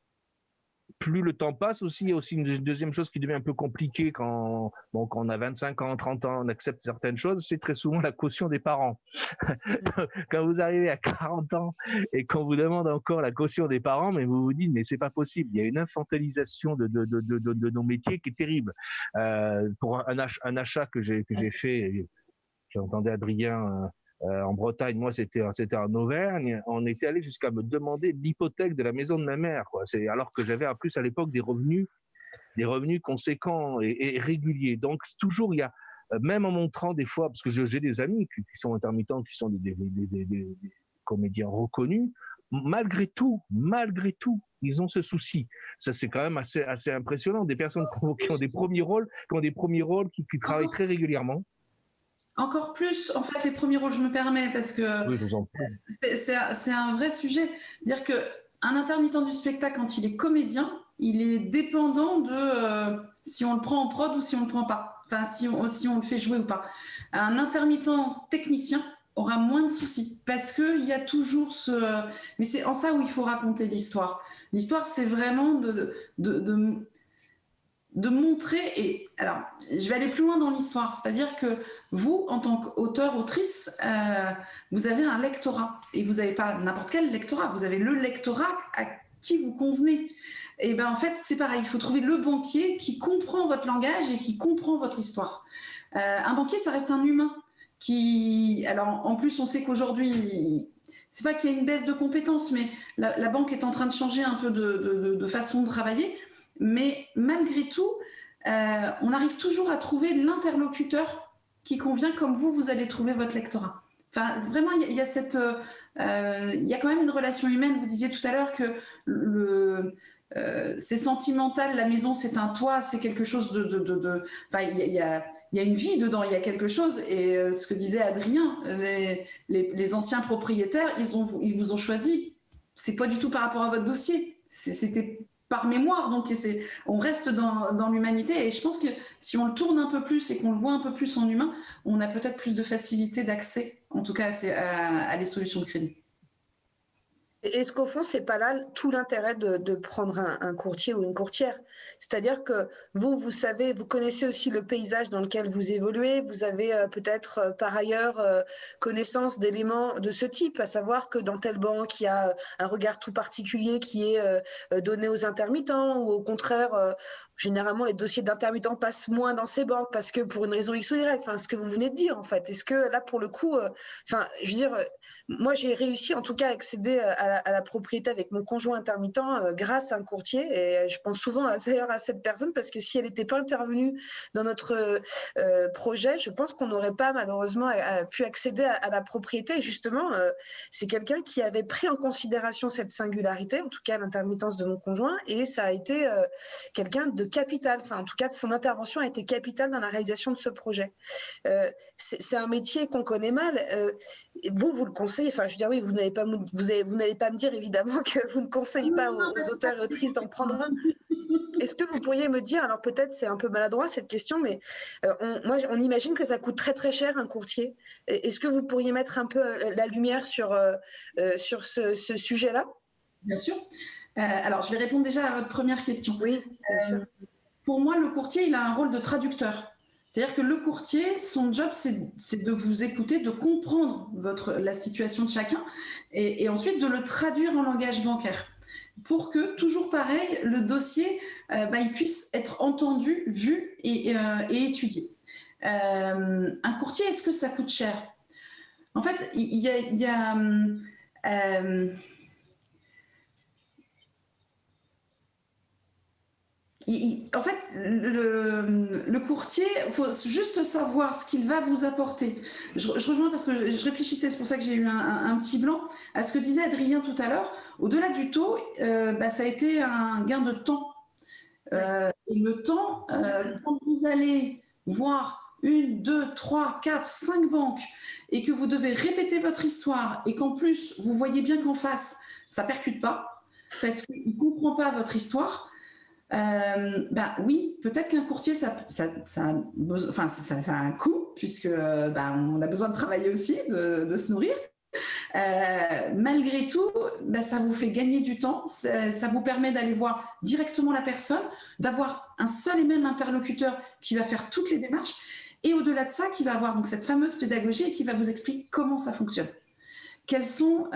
plus le temps passe aussi, il y a aussi une deuxième chose qui devient un peu compliquée quand on a 25 ans, 30 ans, on accepte certaines choses, c'est très souvent la caution des parents. Quand vous arrivez à 40 ans et qu'on vous demande encore la caution des parents, mais vous vous dites, mais c'est pas possible, il y a une infantilisation de nos métiers qui est terrible. Pour un achat que j'ai fait, j'entendais Adrien en Bretagne, moi c'était en Auvergne, on était allé jusqu'à me demander l'hypothèque de la maison de ma mère, quoi. Alors que j'avais en plus à l'époque des revenus conséquents et réguliers. Donc toujours il y a, même en montrant des fois, parce que j'ai des amis qui sont intermittents, qui sont des comédiens reconnus, malgré tout, ils ont ce souci. Ça, c'est quand même assez impressionnant. Des personnes qui ont des premiers rôles, qui travaillent très régulièrement. Encore plus, en fait, les premiers rôles, je me permets, parce que oui, je vous en prie. C'est un vrai sujet. Dire qu'un intermittent du spectacle, quand il est comédien, il est dépendant de si on le prend en prod ou si on ne le prend pas. Enfin, si on le fait jouer ou pas. Un intermittent technicien aura moins de soucis, parce qu'il y a toujours ce... Mais c'est en ça où il faut raconter l'histoire. L'histoire, c'est vraiment de montrer, et alors je vais aller plus loin dans l'histoire, c'est-à-dire que vous, en tant qu'auteur, autrice, vous avez un lectorat, et vous n'avez pas n'importe quel lectorat, vous avez le lectorat à qui vous convenez. Et bien en fait, c'est pareil, il faut trouver le banquier qui comprend votre langage et qui comprend votre histoire. Un banquier, ça reste un humain qui... Alors en plus, on sait qu'aujourd'hui... C'est pas qu'il y a une baisse de compétences, mais la banque est en train de changer un peu de façon de travailler. Mais malgré tout, on arrive toujours à trouver l'interlocuteur qui convient, comme vous allez trouver votre lectorat. Enfin, vraiment, il y a quand même une relation humaine. Vous disiez tout à l'heure que c'est sentimental, la maison, c'est un toit, c'est quelque chose enfin, il y a une vie dedans, il y a quelque chose. Et ce que disait Adrien, les anciens propriétaires, ils vous ont choisi c'est pas du tout par rapport à votre dossier. C'était par mémoire, donc on reste dans l'humanité. Et je pense que si on le tourne un peu plus et qu'on le voit un peu plus en humain, on a peut-être plus de facilité d'accès, en tout cas à les solutions de crédit. Est-ce qu'au fond, c'est pas là tout l'intérêt de prendre un courtier ou une courtière? C'est-à-dire que vous savez, vous connaissez aussi le paysage dans lequel vous évoluez, vous avez peut-être par ailleurs connaissance d'éléments de ce type, à savoir que dans telle banque, il y a un regard tout particulier qui est donné aux intermittents, ou au contraire, généralement, les dossiers d'intermittents passent moins dans ces banques parce que pour une raison X ou Y, enfin, ce que vous venez de dire en fait. Est-ce que là, pour le coup, je veux dire, moi, j'ai réussi en tout cas à accéder à la propriété avec mon conjoint intermittent grâce à un courtier, et je pense souvent d'ailleurs à cette personne parce que si elle n'était pas intervenue dans notre projet, je pense qu'on n'aurait pas malheureusement pu accéder à la propriété. Et justement, c'est quelqu'un qui avait pris en considération cette singularité, en tout cas l'intermittence de mon conjoint, et ça a été quelqu'un de capital. Enfin, en tout cas, son intervention a été capitale dans la réalisation de ce projet. C'est un métier qu'on connaît mal. Vous le conseillez. Enfin, je veux dire, oui, vous n'allez pas me dire évidemment que vous ne conseillez pas aux auteurs et autrices d'en prendre un. Est-ce que vous pourriez me dire, alors peut-être c'est un peu maladroit cette question, mais on imagine que ça coûte très très cher un courtier. Est-ce que vous pourriez mettre un peu la lumière sur ce sujet-là? Bien sûr. Alors, je vais répondre déjà à votre première question. Oui, bien sûr. Pour moi, le courtier, il a un rôle de traducteur. C'est-à-dire que le courtier, son job, c'est de vous écouter, de comprendre la situation de chacun et ensuite de le traduire en langage bancaire pour que, toujours pareil, le dossier il puisse être entendu, vu et étudié. Un courtier, est-ce que ça coûte cher? En fait, il y a en fait, le courtier, il faut juste savoir ce qu'il va vous apporter. Je rejoins parce que je réfléchissais, c'est pour ça que j'ai eu un petit blanc, à ce que disait Adrien tout à l'heure. Au-delà du taux, ça a été un gain de temps. Et le temps, quand vous allez voir 1, 2, 3, 4, 5 banques et que vous devez répéter votre histoire et qu'en plus, vous voyez bien qu'en face, ça ne percute pas parce qu'il ne comprend pas votre histoire. Oui, peut-être qu'un courtier, ça a un coût, puisque on a besoin de travailler aussi, de se nourrir. Malgré tout, ça vous fait gagner du temps, ça vous permet d'aller voir directement la personne, d'avoir un seul et même interlocuteur qui va faire toutes les démarches, et au-delà de ça, qui va avoir donc cette fameuse pédagogie et qui va vous expliquer comment ça fonctionne. Quels sont...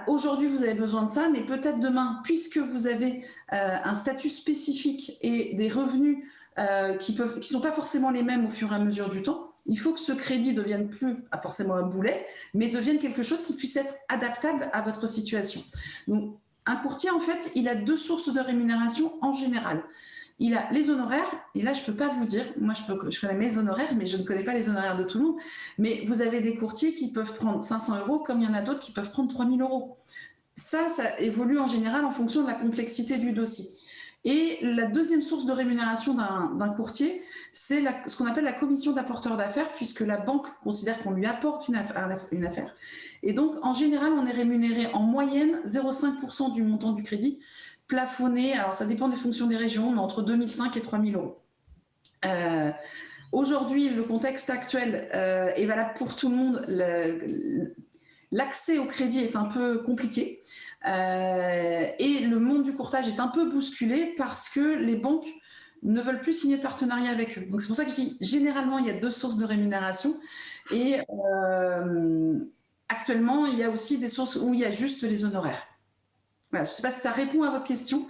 aujourd'hui, vous avez besoin de ça, mais peut-être demain, puisque vous avez un statut spécifique et des revenus qui sont pas forcément les mêmes au fur et à mesure du temps, il faut que ce crédit devienne plus forcément un boulet, mais devienne quelque chose qui puisse être adaptable à votre situation. Donc, un courtier, en fait, il a 2 sources de rémunération en général. Il a les honoraires, et là, je ne peux pas vous dire, moi, je connais mes honoraires, mais je ne connais pas les honoraires de tout le monde, mais vous avez des courtiers qui peuvent prendre 500 €, comme il y en a d'autres qui peuvent prendre 3 000 €. Ça évolue en général en fonction de la complexité du dossier. Et la deuxième source de rémunération d'un courtier, c'est ce qu'on appelle la commission d'apporteur d'affaires, puisque la banque considère qu'on lui apporte une affaire. Et donc, en général, on est rémunéré en moyenne 0,5% du montant du crédit, plafonné, alors ça dépend des fonctions des régions, mais entre 2 500 et 3 000 €. Aujourd'hui, le contexte actuel est valable pour tout le monde. L'accès au crédit est un peu compliqué et le monde du courtage est un peu bousculé parce que les banques ne veulent plus signer de partenariat avec eux. Donc c'est pour ça que je dis, généralement, il y a 2 sources de rémunération et actuellement, il y a aussi des sources où il y a juste les honoraires. Voilà, je ne sais pas si ça répond à votre question.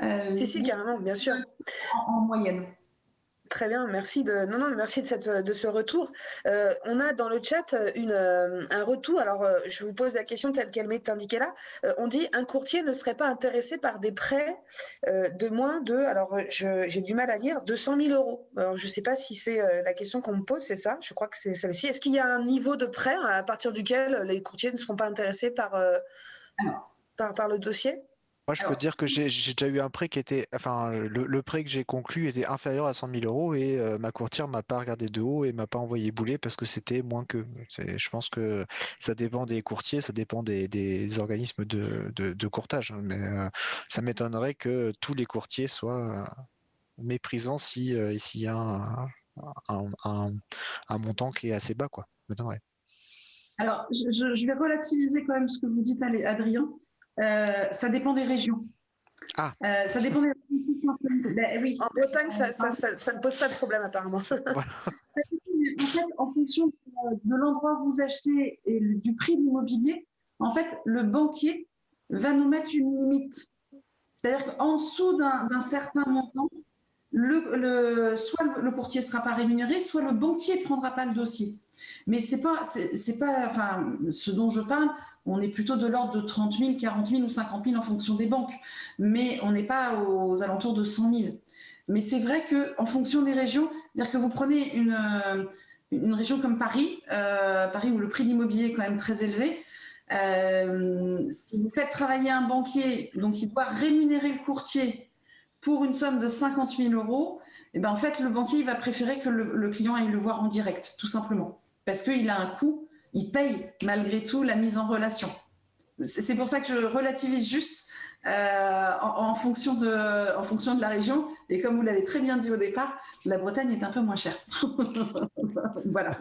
Si, carrément, bien sûr. En moyenne. Très bien, merci merci de ce retour. On a dans le chat un retour. Alors, je vous pose la question telle qu'elle m'est indiquée là. On dit un courtier ne serait pas intéressé par des prêts de moins de, alors j'ai du mal à lire, 200 000 €. Alors, je ne sais pas si c'est la question qu'on me pose, c'est ça? Je crois que c'est celle-ci. Est-ce qu'il y a un niveau de prêt à partir duquel les courtiers ne seront pas intéressés par le dossier? Moi, je peux te dire que j'ai déjà eu un prêt qui était, enfin, le prêt que j'ai conclu était inférieur à 100 000 euros et ma courtière m'a pas regardé de haut et m'a pas envoyé bouler parce que c'était moins que. Je pense que ça dépend des courtiers, ça dépend des organismes de courtage, hein, mais ça m'étonnerait que tous les courtiers soient méprisants s'il y a un montant qui est assez bas, quoi. Ça m'étonnerait. Alors, je vais relativiser quand même ce que vous dites, Adrien. Ça dépend des régions. Ah. Ça dépend des régions. Ben, oui. En Bretagne, ça ne pose pas de problème apparemment. Voilà. En fait, en fonction de l'endroit où vous achetez et du prix de l'immobilier, en fait, le banquier va nous mettre une limite. C'est-à-dire qu'en dessous d'un certain montant, soit le courtier ne sera pas rémunéré, soit le banquier ne prendra pas le dossier. Mais c'est pas, enfin, ce dont je parle, on est plutôt de l'ordre de 30 000, 40 000 ou 50 000 en fonction des banques. Mais on n'est pas aux alentours de 100 000. Mais c'est vrai qu'en fonction des régions, c'est-à-dire que vous prenez une région comme Paris, Paris où le prix de l'immobilier est quand même très élevé, si vous faites travailler un banquier, donc il doit rémunérer le courtier pour une somme de 50 000 euros, et ben en fait, le banquier il va préférer que le client aille le voir en direct, tout simplement. Parce qu'il a un coût, il paye malgré tout la mise en relation. C'est pour ça que je relativise juste en fonction de la région. Et comme vous l'avez très bien dit au départ, la Bretagne est un peu moins chère. Voilà.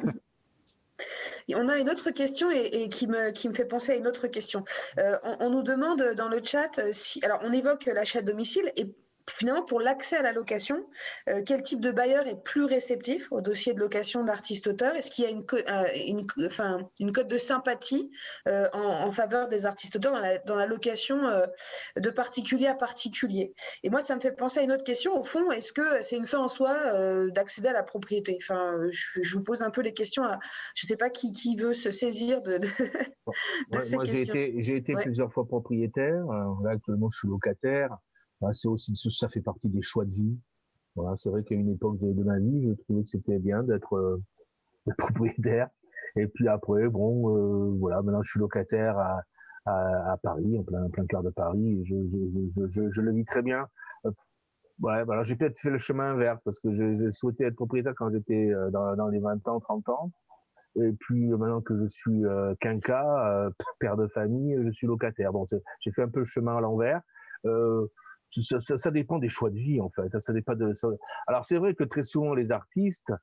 Et on a une autre question et qui me fait penser à une autre question. On nous demande dans le chat, alors on évoque l'achat de domicile et finalement, pour l'accès à la location, quel type de bailleur est plus réceptif au dossier de location d'artistes-auteurs? Est-ce qu'il y a une cote de sympathie en faveur des artistes-auteurs dans la location de particulier à particulier? Et moi, ça me fait penser à une autre question. Au fond, est-ce que c'est une fin en soi d'accéder à la propriété? Enfin, je vous pose un peu les questions. Je ne sais pas qui veut se saisir de ces questions. J'ai été plusieurs fois propriétaire. Là, actuellement, je suis locataire. C'est aussi, ça fait partie des choix de vie. Voilà, c'est vrai qu'à une époque de ma vie, je trouvais que c'était bien d'être propriétaire. Et puis après, voilà, maintenant je suis locataire à Paris, en plein cœur de Paris. Et je le vis très bien. Ouais, alors j'ai peut-être fait le chemin inverse parce que je souhaitais être propriétaire quand j'étais dans les 20 ans, 30 ans. Et puis maintenant que je suis quinca, père de famille, je suis locataire. Bon, j'ai fait un peu le chemin à l'envers. Ça dépend des choix de vie en fait. Ça dépend Alors c'est vrai que très souvent les artistes,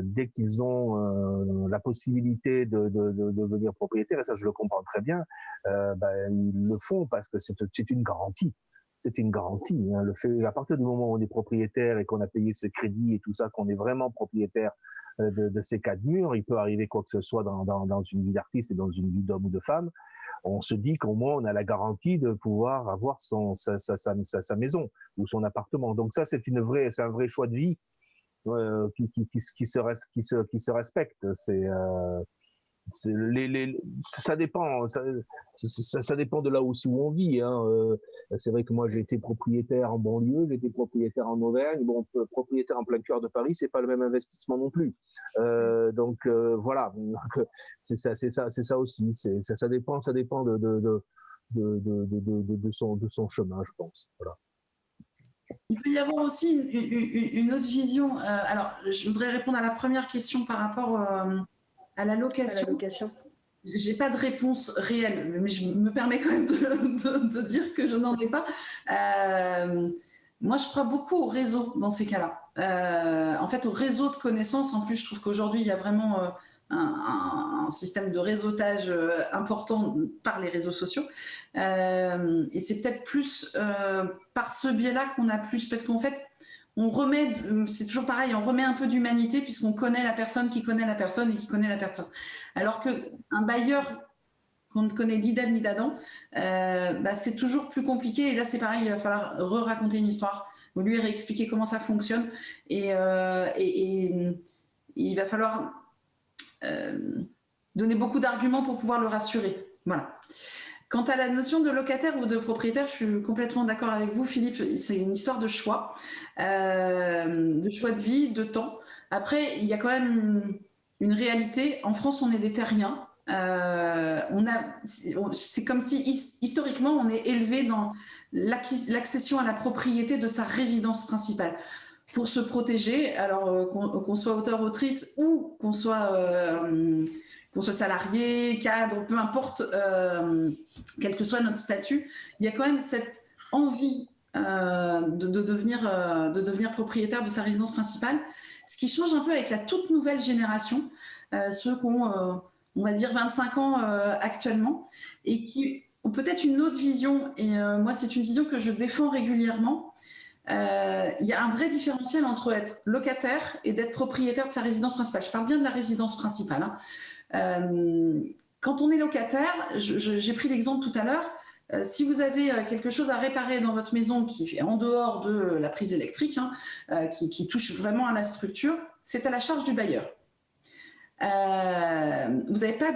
dès qu'ils ont la possibilité de devenir propriétaire, et ça je le comprends très bien, ils le font parce que c'est une garantie. C'est une garantie. Hein. À partir du moment où on est propriétaire et qu'on a payé ce crédit et tout ça, qu'on est vraiment propriétaire de ces quatre murs, il peut arriver quoi que ce soit dans une vie d'artiste et dans une vie d'homme ou de femme. On se dit qu'au moins on a la garantie de pouvoir avoir sa maison ou son appartement. Donc ça, c'est un vrai choix de vie qui se respecte. Ça dépend. Ça dépend de là aussi où on vit. Hein. C'est vrai que moi j'ai été propriétaire en banlieue, j'ai été propriétaire en Auvergne. Bon, propriétaire en plein cœur de Paris, c'est pas le même investissement non plus. Donc voilà. C'est ça aussi. Ça dépend de son chemin, je pense. Voilà. Il peut y avoir aussi une autre vision. Alors, je voudrais répondre à la première question par rapport à la location. J'ai pas de réponse réelle, mais je me permets quand même de dire que je n'en ai pas. Moi, je crois beaucoup au réseau dans ces cas-là. En fait, au réseau de connaissances. En plus, je trouve qu'aujourd'hui, il y a vraiment un système de réseautage important par les réseaux sociaux. Et c'est peut-être plus par ce biais-là qu'on a plus... Parce qu'en fait, c'est toujours pareil, on remet un peu d'humanité puisqu'on connaît la personne qui connaît la personne et qui connaît la personne. Alors qu'un bailleur qu'on ne connaît ni d'Ève ni d'Adam, c'est toujours plus compliqué. Et là, c'est pareil, il va falloir raconter une histoire, lui réexpliquer comment ça fonctionne. Et il va falloir donner beaucoup d'arguments pour pouvoir le rassurer. Voilà. Quant à la notion de locataire ou de propriétaire, je suis complètement d'accord avec vous, Philippe. C'est une histoire de choix de vie, de temps. Après, il y a quand même une réalité. En France, on est des terriens. C'est comme si historiquement, on est élevé l'accession à la propriété de sa résidence principale. Pour se protéger, alors qu'on soit auteur-autrice ou qu'on soit salarié, cadre, peu importe, quel que soit notre statut, il y a quand même cette envie de devenir propriétaire de sa résidence principale, ce qui change un peu avec la toute nouvelle génération, ceux qui ont, on va dire, 25 ans actuellement, et qui ont peut-être une autre vision, et moi c'est une vision que je défends régulièrement. Il y a un vrai différentiel entre être locataire et d'être propriétaire de sa résidence principale. Je parle bien de la résidence principale, hein. Quand on est locataire, j'ai pris l'exemple tout à l'heure, si vous avez quelque chose à réparer dans votre maison qui est en dehors de la prise électrique, hein, qui touche vraiment à la structure, c'est à la charge du bailleur. Vous n'avez pas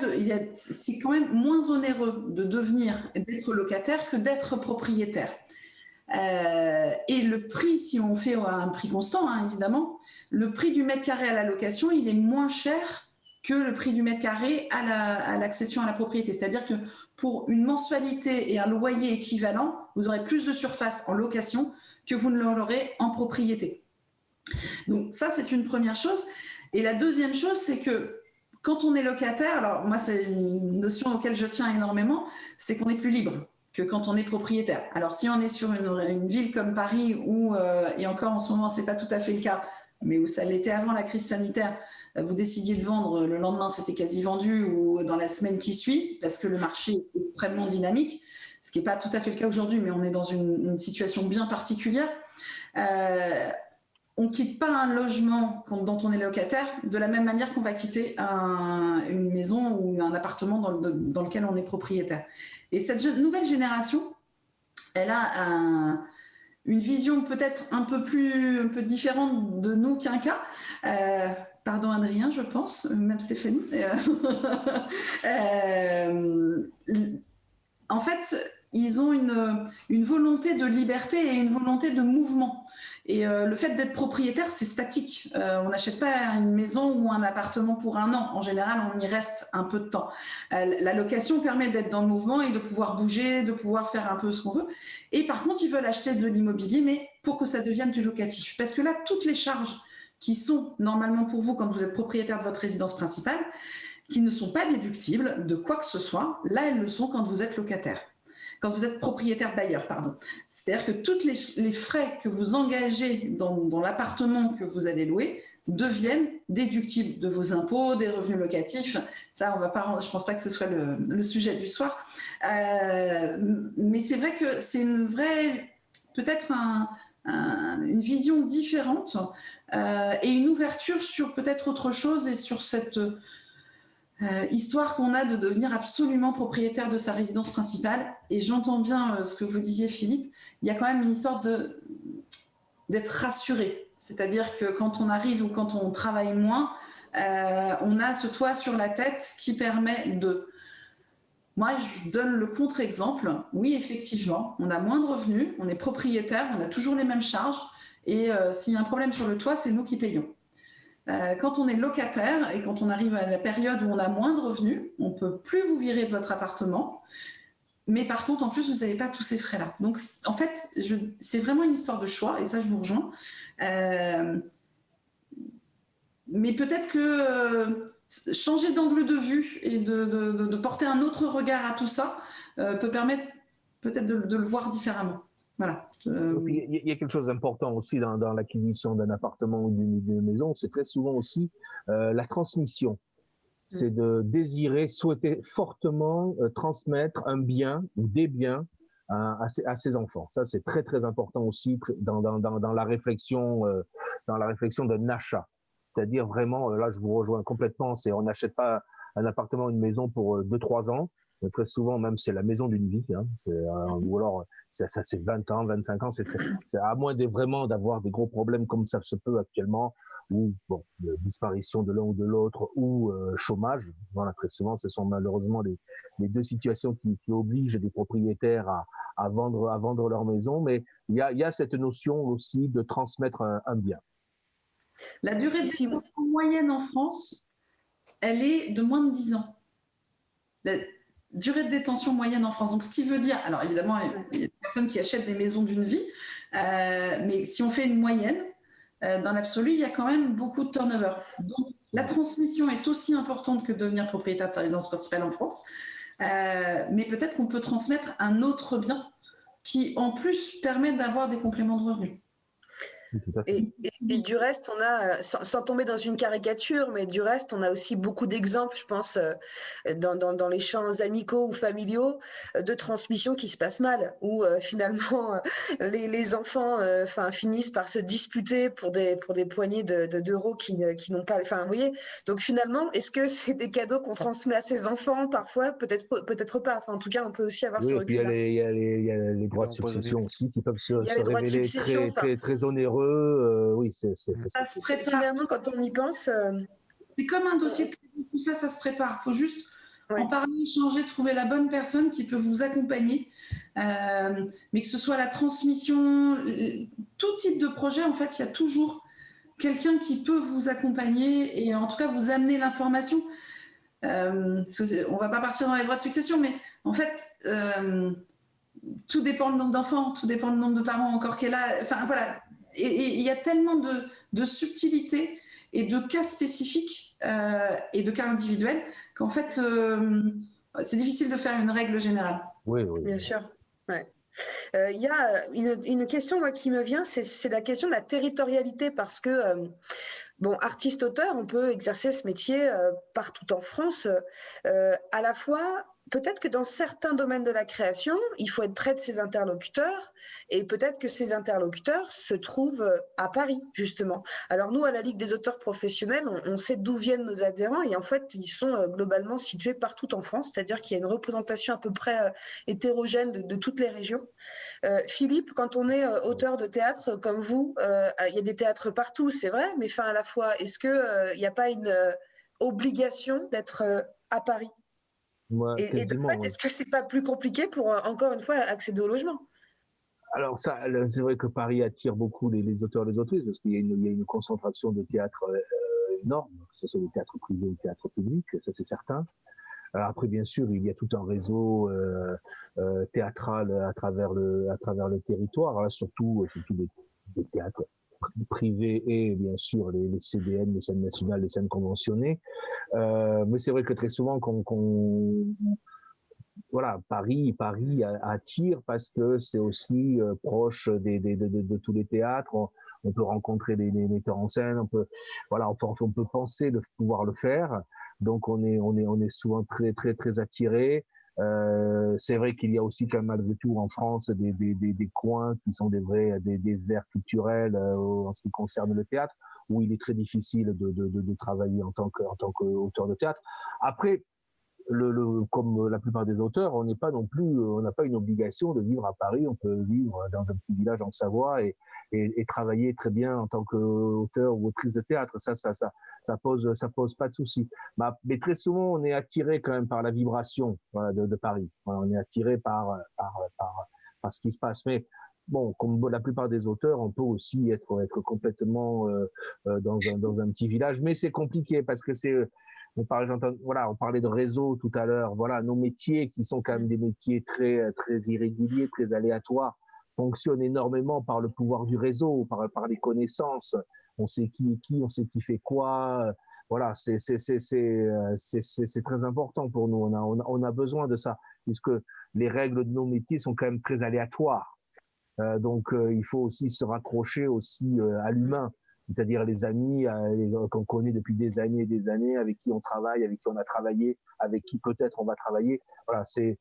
c'est quand même moins onéreux d'être locataire que d'être propriétaire. Et le prix, si on fait un prix constant, hein, évidemment, le prix du mètre carré à la location, il est moins cher que le prix du mètre carré à l'accession à la propriété. C'est-à-dire que pour une mensualité et un loyer équivalent, vous aurez plus de surface en location que vous ne l'aurez en propriété. Donc ça, c'est une première chose. Et la deuxième chose, c'est que quand on est locataire, alors moi, c'est une notion auquel je tiens énormément, c'est qu'on est plus libre que quand on est propriétaire. Alors si on est sur une ville comme Paris où, et encore en ce moment, c'est pas tout à fait le cas, mais où ça l'était avant la crise sanitaire, vous décidiez de vendre, le lendemain c'était quasi vendu, ou dans la semaine qui suit, parce que le marché est extrêmement dynamique, ce qui n'est pas tout à fait le cas aujourd'hui, mais on est dans une situation bien particulière. On ne quitte pas un logement dont on est locataire de la même manière qu'on va quitter une maison ou un appartement dans lequel on est propriétaire. Et cette nouvelle génération, elle a une vision peut-être un peu différente de nous qu'Inca. Pardon Adrien, je pense, même Stéphanie. En fait, ils ont une volonté de liberté et une volonté de mouvement. Et le fait d'être propriétaire, c'est statique. On n'achète pas une maison ou un appartement pour un an. En général, on y reste un peu de temps. La location permet d'être dans le mouvement et de pouvoir bouger, de pouvoir faire un peu ce qu'on veut. Et par contre, ils veulent acheter de l'immobilier, mais pour que ça devienne du locatif. Parce que là, toutes les charges qui sont normalement pour vous quand vous êtes propriétaire de votre résidence principale, qui ne sont pas déductibles de quoi que ce soit, là, elles le sont quand vous êtes locataire. Quand vous êtes propriétaire bailleur, pardon. C'est-à-dire que tous les frais que vous engagez dans l'appartement que vous avez loué deviennent déductibles de vos impôts, des revenus locatifs. Ça, on va pas, je pense pas que ce soit le sujet du soir. Mais c'est vrai que c'est peut-être une vision différente et une ouverture sur peut-être autre chose et sur cette histoire qu'on a de devenir absolument propriétaire de sa résidence principale. Et j'entends bien ce que vous disiez, Philippe. Il y a quand même une histoire d'être rassuré. C'est-à-dire que quand on arrive ou quand on travaille moins, on a ce toit sur la tête qui permet de... Moi, je donne le contre-exemple. Oui, effectivement, on a moins de revenus, on est propriétaire, on a toujours les mêmes charges. Et s'il y a un problème sur le toit, c'est nous qui payons. Quand on est locataire et quand on arrive à la période où on a moins de revenus, on ne peut plus vous virer de votre appartement. Mais par contre, en plus, vous n'avez pas tous ces frais-là. Donc, en fait, c'est vraiment une histoire de choix, et ça, je vous rejoins. Mais peut-être que changer d'angle de vue et de porter un autre regard à tout ça peut permettre peut-être de le voir différemment. Voilà. Il y a quelque chose d'important aussi dans l'acquisition d'un appartement ou d'une maison, c'est très souvent aussi la transmission. C'est de souhaiter fortement transmettre un bien ou des biens à ses enfants. Ça, c'est très très important aussi dans la réflexion d'un achat. C'est-à-dire vraiment, là, je vous rejoins complètement. On n'achète pas un appartement ou une maison pour 2-3 ans. Très souvent, même, c'est la maison d'une vie. Hein. Ou alors, ça c'est 20 ans, 25 ans. C'est à moins vraiment d'avoir des gros problèmes comme ça se peut actuellement, ou disparition de l'un ou de l'autre, ou chômage. Voilà, très souvent, ce sont malheureusement les deux situations qui obligent des propriétaires à vendre leur maison. Mais il y a cette notion aussi de transmettre un bien. La durée de vie moyenne en France, elle est de moins de 10 ans. durée de détention moyenne en France. Donc, ce qui veut dire, alors évidemment, il y a des personnes qui achètent des maisons d'une vie, mais si on fait une moyenne, dans l'absolu, il y a quand même beaucoup de turnover. Donc, la transmission est aussi importante que de devenir propriétaire de sa résidence principale en France, mais peut-être qu'on peut transmettre un autre bien qui, en plus, permet d'avoir des compléments de revenus. Et du reste, on a, sans tomber dans une caricature, mais du reste, on a aussi beaucoup d'exemples, je pense, dans les champs amicaux ou familiaux, de transmission qui se passent mal, où finalement les enfants finissent par se disputer pour des poignées d'euros qui n'ont pas. Enfin, vous voyez. Donc finalement, est-ce que c'est des cadeaux qu'on transmet à ses enfants parfois? Peut-être pas. Enfin, en tout cas, on peut aussi avoir ce recul. Il y a les droits de succession aussi qui peuvent se révéler très onéreux. Oui, c'est finalement, quand on y pense. C'est comme un dossier de crédit, tout ça, ça se prépare. Il faut juste en parler, échanger, trouver la bonne personne qui peut vous accompagner. Mais que ce soit la transmission, tout type de projet, en fait, il y a toujours quelqu'un qui peut vous accompagner et en tout cas vous amener l'information. On ne va pas partir dans les droits de succession, mais en fait, tout dépend du nombre d'enfants, tout dépend du nombre de parents encore qu'elle a. Enfin, voilà. Et il y a tellement de subtilités et de cas spécifiques et de cas individuels qu'en fait, c'est difficile de faire une règle générale. Oui. Bien sûr. Ouais. Il y a une question moi, qui me vient, c'est la question de la territorialité, parce que, artiste-auteur, on peut exercer ce métier partout en France, à la fois. Peut-être que dans certains domaines de la création, il faut être près de ses interlocuteurs, et peut-être que ces interlocuteurs se trouvent à Paris, justement. Alors nous, à la Ligue des auteurs professionnels, on sait d'où viennent nos adhérents, et en fait, ils sont globalement situés partout en France, c'est-à-dire qu'il y a une représentation à peu près hétérogène de toutes les régions. Philippe, quand on est auteur de théâtre comme vous, il y a des théâtres partout, c'est vrai, mais à la fois, est-ce qu'il n'y a pas une obligation d'être à Paris ? Et de fait, est-ce que c'est pas plus compliqué pour, encore une fois, accéder au logement? Alors ça, c'est vrai que Paris attire beaucoup les auteurs et les autrices, parce qu'il y a une concentration de théâtre énorme, que ce soit le théâtre privé ou le théâtre public, ça c'est certain. Après, bien sûr, il y a tout un réseau théâtral à travers le territoire, là, surtout des théâtres privés et bien sûr les CDN, les scènes nationales, les scènes conventionnées. Mais c'est vrai que très souvent, Paris attire parce que c'est aussi proche de tous les théâtres. On peut rencontrer des metteurs en scène, on peut penser de pouvoir le faire. Donc on est souvent très très très attiré. C'est vrai qu'il y a aussi quand même malgré tout en France des coins qui sont des aires culturelles en ce qui concerne le théâtre, où il est très difficile de travailler en tant qu'auteur de théâtre. Après, comme la plupart des auteurs, on n'a pas une obligation de vivre à Paris. On peut vivre dans un petit village en Savoie et travailler très bien en tant qu'auteur ou autrice de théâtre. Ça pose pas de souci. Mais très souvent, on est attiré quand même par la vibration de Paris. On est attiré par ce qui se passe. Mais bon, comme la plupart des auteurs, on peut aussi être complètement dans un petit village. Mais c'est compliqué parce que on parlait de réseau tout à l'heure. Voilà, nos métiers qui sont quand même des métiers très, très irréguliers, très aléatoires, fonctionnent énormément par le pouvoir du réseau, par les connaissances. On sait qui est qui, on sait qui fait quoi. Voilà, c'est très important pour nous. On a besoin de ça, puisque les règles de nos métiers sont quand même très aléatoires. Donc, il faut aussi se raccrocher aussi à l'humain. C'est-à-dire les amis qu'on connaît depuis des années, avec qui on travaille, avec qui on a travaillé, avec qui peut-être on va travailler. Voilà, c'est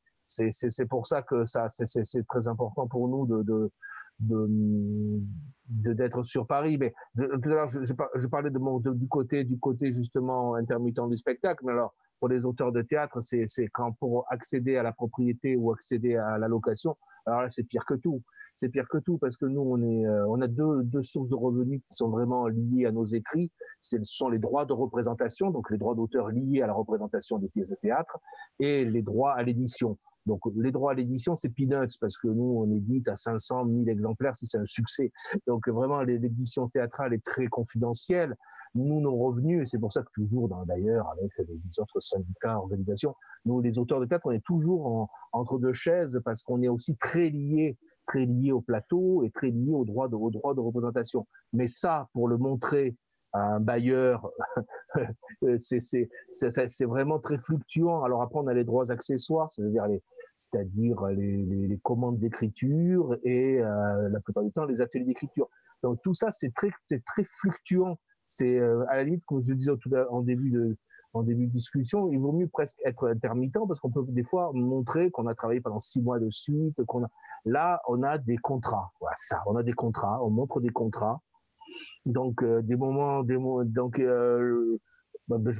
pour ça que c'est très important pour nous d'être sur Paris. Mais tout à l'heure, je parlais du côté justement intermittent du spectacle. Mais alors, pour les auteurs de théâtre, c'est quand pour accéder à la propriété ou accéder à la location, alors là, c'est pire que tout. C'est pire que tout parce que nous, on a deux sources de revenus qui sont vraiment liées à nos écrits. Ce sont les droits de représentation, donc les droits d'auteur liés à la représentation des pièces de théâtre, et les droits à l'édition. Donc, les droits à l'édition, c'est peanuts, parce que nous, on édite à 500, 1000 exemplaires si c'est un succès. Donc, vraiment, l'édition théâtrale est très confidentielle. Nous, nos revenus, et c'est pour ça que toujours, d'ailleurs, avec les autres syndicats, organisations, nous, les auteurs de théâtre, on est toujours entre deux chaises, parce qu'on est aussi très liés au plateau et très liés aux droits de représentation. Mais ça, pour le montrer à un bailleur, c'est vraiment très fluctuant. Alors après, on a les droits accessoires, c'est-à-dire les commandes d'écriture et la plupart du temps les ateliers d'écriture. Donc tout ça, c'est très fluctuant. C'est à la limite, comme je disais en début de discussion, il vaut mieux presque être intermittent parce qu'on peut des fois montrer qu'on a travaillé pendant 6 mois de suite, là on a des contrats. Voilà, ça, on a des contrats, on montre des contrats. Donc je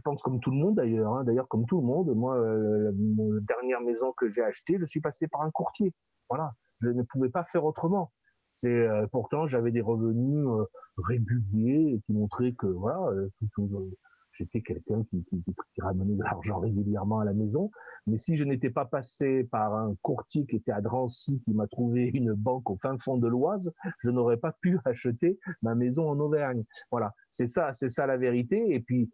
pense comme tout le monde d'ailleurs comme tout le monde, moi la dernière maison que j'ai achetée, je suis passé par un courtier. Voilà, je ne pouvais pas faire autrement. Pourtant j'avais des revenus réguliers qui montraient que voilà, j'étais quelqu'un qui ramenait de l'argent régulièrement à la maison. Mais si je n'étais pas passé par un courtier qui était à Drancy, qui m'a trouvé une banque au fin fond de l'Oise, je n'aurais pas pu acheter ma maison en Auvergne. Voilà, c'est ça la vérité. Et puis,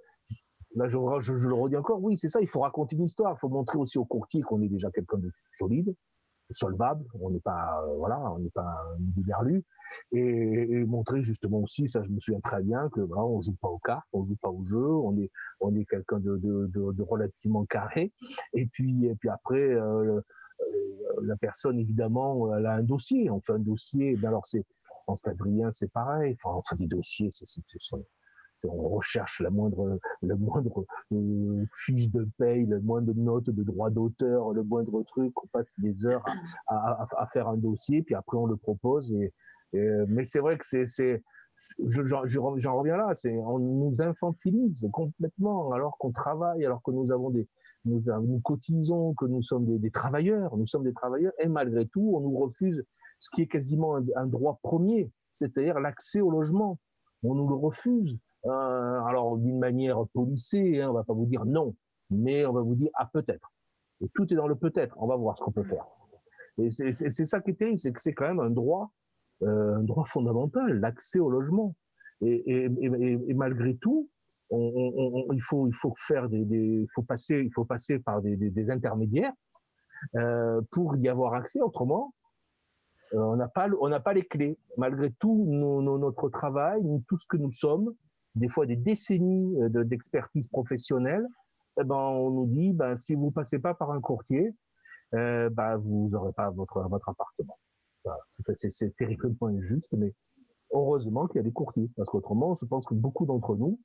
là, je le redis encore, oui, c'est ça, il faut raconter une histoire. Il faut montrer aussi au courtier qu'on est déjà quelqu'un de solide, solvable, on n'est pas un berlu, et montrer justement aussi, ça je me souviens très bien, que voilà, on joue pas aux cartes, on joue pas au jeu, on est quelqu'un de relativement carré, et puis après la personne évidemment elle a un dossier, on fait un dossier, ben alors en Stadrien c'est pareil, enfin on fait des dossiers, on recherche la moindre fiche de paye, la moindre note de droit d'auteur, le moindre truc, on passe des heures à faire un dossier, puis après on le propose. Mais c'est vrai que j'en reviens là, on nous infantilise complètement alors qu'on travaille, alors que nous cotisons, que nous sommes des travailleurs, et malgré tout on nous refuse ce qui est quasiment un droit premier, c'est-à-dire l'accès au logement. On nous le refuse. Alors d'une manière policée, on va pas vous dire non, mais on va vous dire peut-être. Et tout est dans le peut-être. On va voir ce qu'on peut faire. Et c'est ça qui est terrible, c'est que c'est quand même un droit fondamental, l'accès au logement. Et malgré tout, il faut passer par des intermédiaires pour y avoir accès. Autrement, on n'a pas les clés. Malgré tout notre travail, tout ce que nous sommes, des fois des décennies d'expertise professionnelle, on nous dit, si vous passez pas par un courtier, vous n'aurez pas votre appartement. Voilà, c'est terriblement injuste, mais heureusement qu'il y a des courtiers, parce qu'autrement, je pense que beaucoup d'entre nous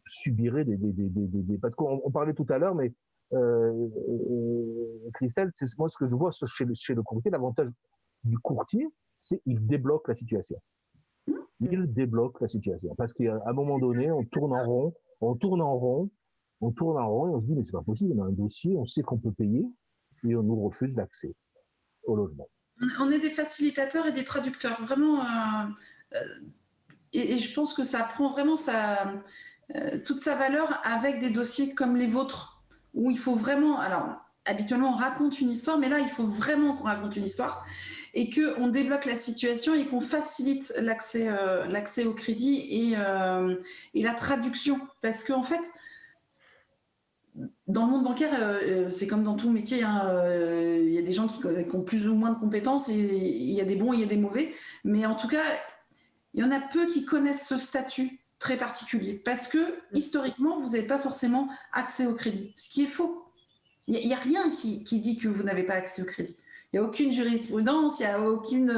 subiraient parce qu'on parlait tout à l'heure, mais Christelle, c'est moi ce que je vois chez le courtier, l'avantage du courtier, c'est qu'il débloque la situation. Il débloque la situation. Parce qu'à un moment donné, on tourne en rond, et on se dit, mais c'est pas possible, on a un dossier, on sait qu'on peut payer, et on nous refuse l'accès au logement. On est des facilitateurs et des traducteurs, vraiment. Et je pense que ça prend vraiment toute sa valeur avec des dossiers comme les vôtres, où il faut vraiment. Alors, habituellement, on raconte une histoire, mais là, il faut vraiment qu'on raconte une histoire et qu'on débloque la situation et qu'on facilite l'accès au crédit et la traduction. Parce qu'en fait, dans le monde bancaire, c'est comme dans tout métier, il y a des gens qui ont plus ou moins de compétences, et il y a des bons et il y a des mauvais. Mais en tout cas, il y en a peu qui connaissent ce statut très particulier. Parce que, historiquement, vous n'avez pas forcément accès au crédit. Ce qui est faux. Il n'y a rien qui dit que vous n'avez pas accès au crédit. Il n'y a aucune jurisprudence, il n'y a aucune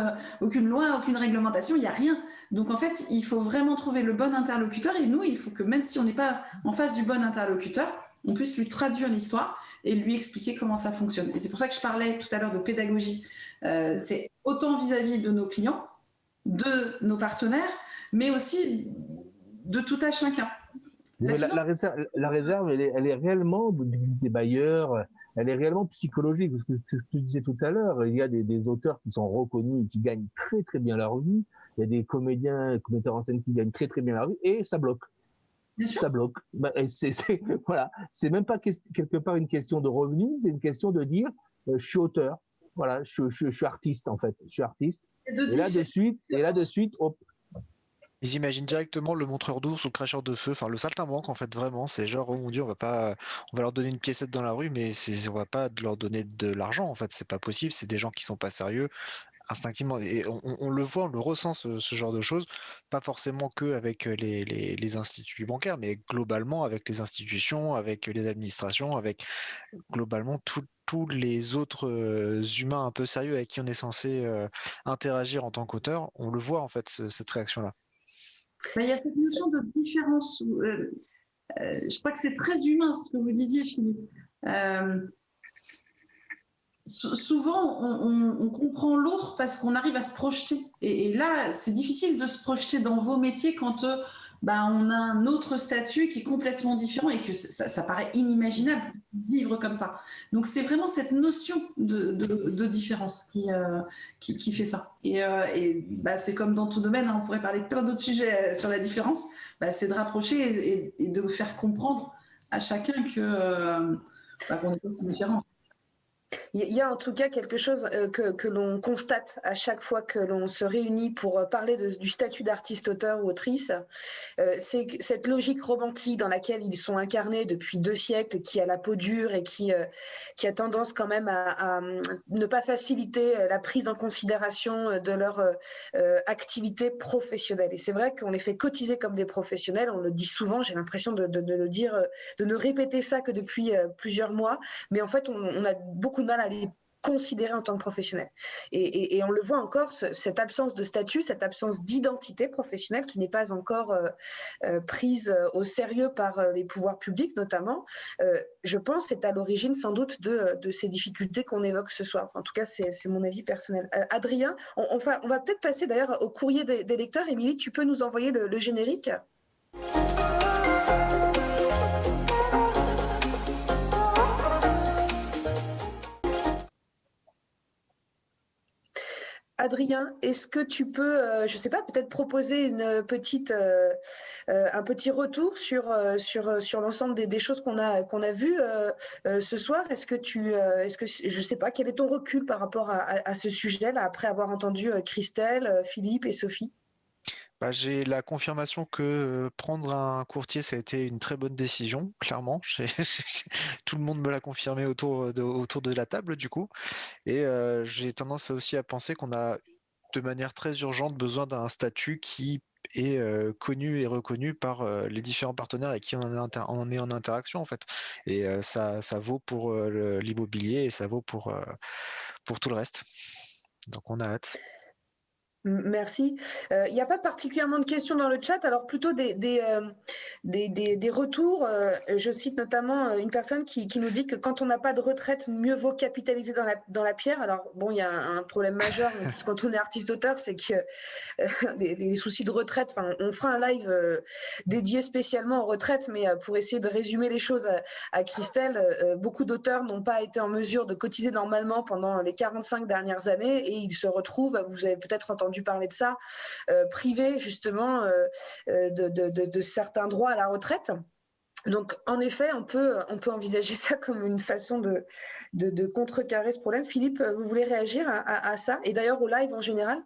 loi, aucune réglementation, il n'y a rien. Donc en fait, il faut vraiment trouver le bon interlocuteur. Et nous, il faut que même si on n'est pas en face du bon interlocuteur, on puisse lui traduire l'histoire et lui expliquer comment ça fonctionne. Et c'est pour ça que je parlais tout à l'heure de pédagogie. C'est autant vis-à-vis de nos clients, de nos partenaires, mais aussi de tout à chacun. La réserve, elle est réellement des bailleurs, elle est réellement psychologique. Parce que ce que tu disais tout à l'heure, il y a des auteurs qui sont reconnus et qui gagnent très très bien leur vie. Il y a des metteurs en scène qui gagnent très très bien leur vie, et ça bloque. Ça bloque. Voilà. C'est même pas quelque part une question de revenus, c'est une question de dire je suis auteur, voilà, je suis artiste en fait, je suis artiste. Et là de suite, hop. Ils imaginent directement le montreur d'ours ou le cracheur de feu, enfin le saltimbanque en fait vraiment, c'est genre oh mon Dieu, on va leur donner une piécette dans la rue, mais on va pas leur donner de l'argent en fait, c'est pas possible, c'est des gens qui sont pas sérieux instinctivement et on le voit, on le ressent ce genre de choses, pas forcément que avec les instituts bancaires, mais globalement avec les institutions, avec les administrations, avec globalement tous les autres humains un peu sérieux avec qui on est censé interagir en tant qu'auteur, on le voit en fait cette réaction-là. Il y a cette notion de différence. Je crois que c'est très humain ce que vous disiez, Philippe. Souvent, on comprend l'autre parce qu'on arrive à se projeter. Et là, c'est difficile de se projeter dans vos métiers quand on a un autre statut qui est complètement différent et que ça paraît inimaginable de vivre comme ça. Donc, c'est vraiment cette notion de différence qui fait ça. Et c'est comme dans tout domaine, hein, on pourrait parler de plein d'autres sujets sur la différence, c'est de rapprocher et de faire comprendre à chacun qu'on est aussi différent. Il y a en tout cas quelque chose que l'on constate à chaque fois que l'on se réunit pour parler du statut d'artiste-auteur ou autrice, c'est cette logique romantique dans laquelle ils sont incarnés depuis 2 siècles, qui a la peau dure et qui a tendance quand même à ne pas faciliter la prise en considération de leur activité professionnelle. Et c'est vrai qu'on les fait cotiser comme des professionnels, on le dit souvent, j'ai l'impression de le dire, de ne répéter ça que depuis plusieurs mois, mais en fait on a beaucoup de mal à les considérer en tant que professionnels. Et on le voit encore, cette absence de statut, cette absence d'identité professionnelle qui n'est pas encore prise au sérieux par les pouvoirs publics notamment, je pense c'est à l'origine sans doute de ces difficultés qu'on évoque ce soir. Enfin, en tout cas, c'est mon avis personnel. Adrien, on va peut-être passer d'ailleurs au courrier des lecteurs. Émilie, tu peux nous envoyer le générique ? Adrien, est-ce que tu peux, je ne sais pas, peut-être proposer un petit retour sur l'ensemble des choses qu'on a vues ce soir. Est-ce que je ne sais pas, quel est ton recul par rapport à ce sujet-là après avoir entendu Christelle, Philippe et Sophie ? J'ai la confirmation que prendre un courtier, ça a été une très bonne décision, clairement. Tout le monde me l'a confirmé autour de la table, du coup. Et j'ai tendance aussi à penser qu'on a, de manière très urgente, besoin d'un statut qui est connu et reconnu par les différents partenaires avec qui on est en interaction, en fait. Et ça vaut pour l'immobilier et ça vaut pour tout le reste. Donc, on a hâte. Merci. Il n'y a pas particulièrement de questions dans le chat, alors plutôt des retours. Je cite notamment une personne qui nous dit que quand on n'a pas de retraite, mieux vaut capitaliser dans la pierre. Alors bon, il y a un problème majeur, mais quand on est artiste-auteur, c'est que les soucis de retraite, on fera un live dédié spécialement aux retraites, mais pour essayer de résumer les choses à Christelle, beaucoup d'auteurs n'ont pas été en mesure de cotiser normalement pendant les 45 dernières années et ils se retrouvent, vous avez peut-être entendu parler de ça, privés justement de certains droits à la retraite. Donc, en effet, on peut envisager ça comme une façon de contrecarrer ce problème. Philippe, vous voulez réagir à ça? Et d'ailleurs, au live en général?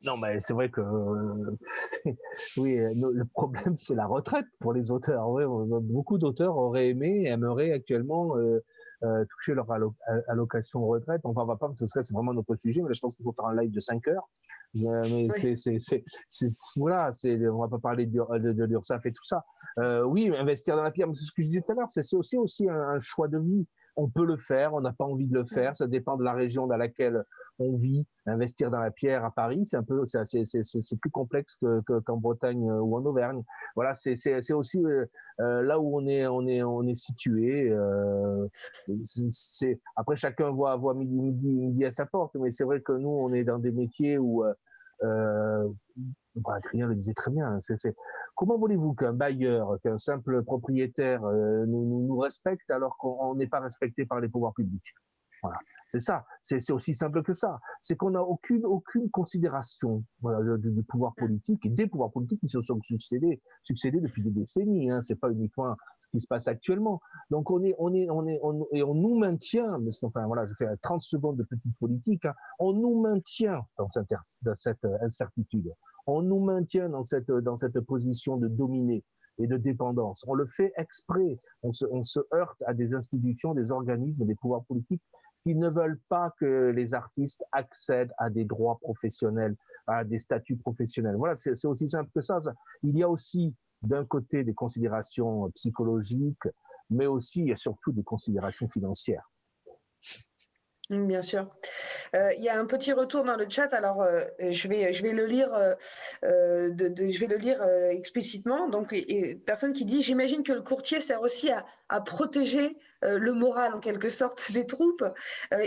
Non, mais c'est vrai que oui, le problème, c'est la retraite pour les auteurs. Ouais, beaucoup d'auteurs auraient aimé et aimeraient actuellement toucher leur allocation retraite. Enfin, on va pas, c'est vraiment notre sujet, mais là, je pense qu'il faut faire un live de 5 heures. Mais oui. Voilà, on va pas parler de l'URSSAF et tout ça. Oui, investir dans la pierre, c'est ce que je disais tout à l'heure, c'est aussi un choix de vie. On peut le faire, on n'a pas envie de le faire, ça dépend de la région dans laquelle on vit. Investir dans la pierre à Paris, c'est plus complexe qu'en Bretagne ou en Auvergne. Voilà, c'est aussi là où on est situé. Après, chacun voit midi à sa porte, mais c'est vrai que nous, on est dans des métiers où Adrien le disait très bien. Comment voulez-vous qu'un bailleur, qu'un simple propriétaire nous respecte alors qu'on n'est pas respecté par les pouvoirs publics? Voilà. C'est ça, c'est aussi simple que ça. C'est qu'on n'a aucune considération du pouvoir politique et des pouvoirs politiques qui se sont succédés depuis des décennies. Hein. C'est pas uniquement ce qui se passe actuellement. Donc on nous maintient, parce qu'enfin voilà, je fais 30 secondes de petite politique. Hein, on nous maintient dans cette incertitude. On nous maintient dans cette position de dominé et de dépendance. On le fait exprès. On se heurte à des institutions, des organismes, des pouvoirs politiques qui ne veulent pas que les artistes accèdent à des droits professionnels, à des statuts professionnels. Voilà, c'est aussi simple que ça. Il y a aussi, d'un côté, des considérations psychologiques, mais aussi et surtout des considérations financières. Bien sûr. Il y a un petit retour dans le chat. Alors, je vais le lire. Je vais le lire explicitement. Donc, personne qui dit, j'imagine que le courtier sert aussi à protéger le moral en quelque sorte des troupes.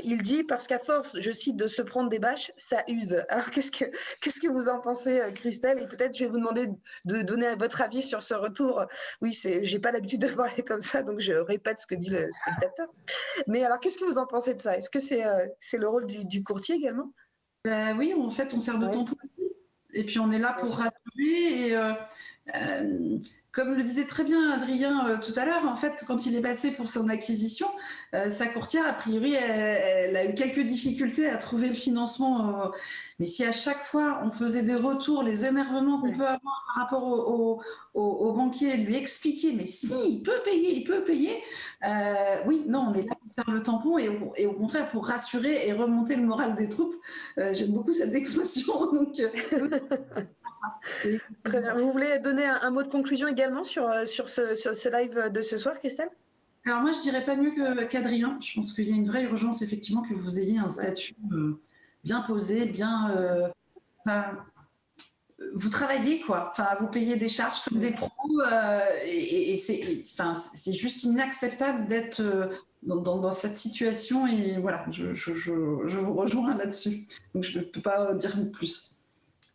Il dit parce qu'à force, je cite, de se prendre des bâches, ça use. Alors, qu'est-ce que vous en pensez, Christelle? Et peut-être je vais vous demander de donner votre avis sur ce retour. Oui, j'ai pas l'habitude de parler comme ça, donc je répète ce que dit le spectateur. Mais alors, qu'est-ce que vous en pensez de ça? Est-ce que c'est le rôle du courtier également? Oui, en fait, on sert de tampon. Et puis, on est là pour rassurer. Et comme le disait très bien Adrien tout à l'heure, en fait, quand il est passé pour son acquisition, sa courtière, a priori, elle a eu quelques difficultés à trouver le financement. Mais si à chaque fois, on faisait des retours, les énervements qu'on peut avoir par rapport au banquier, lui expliquer, mais si, il peut payer. Oui, non, on est là pour faire le tampon et au contraire pour rassurer et remonter le moral des troupes. J'aime beaucoup cette expression. Donc, très bien. Vous voulez donner un mot de conclusion également sur ce live de ce soir, Christelle? Alors moi, je dirais pas mieux qu'Adrien. Je pense qu'il y a une vraie urgence, effectivement, que vous ayez un statut bien posé, bien... vous travaillez, quoi. Enfin, vous payez des charges comme des pros et c'est juste inacceptable d'être dans cette situation. Et voilà, je vous rejoins là-dessus. Donc, je ne peux pas dire plus.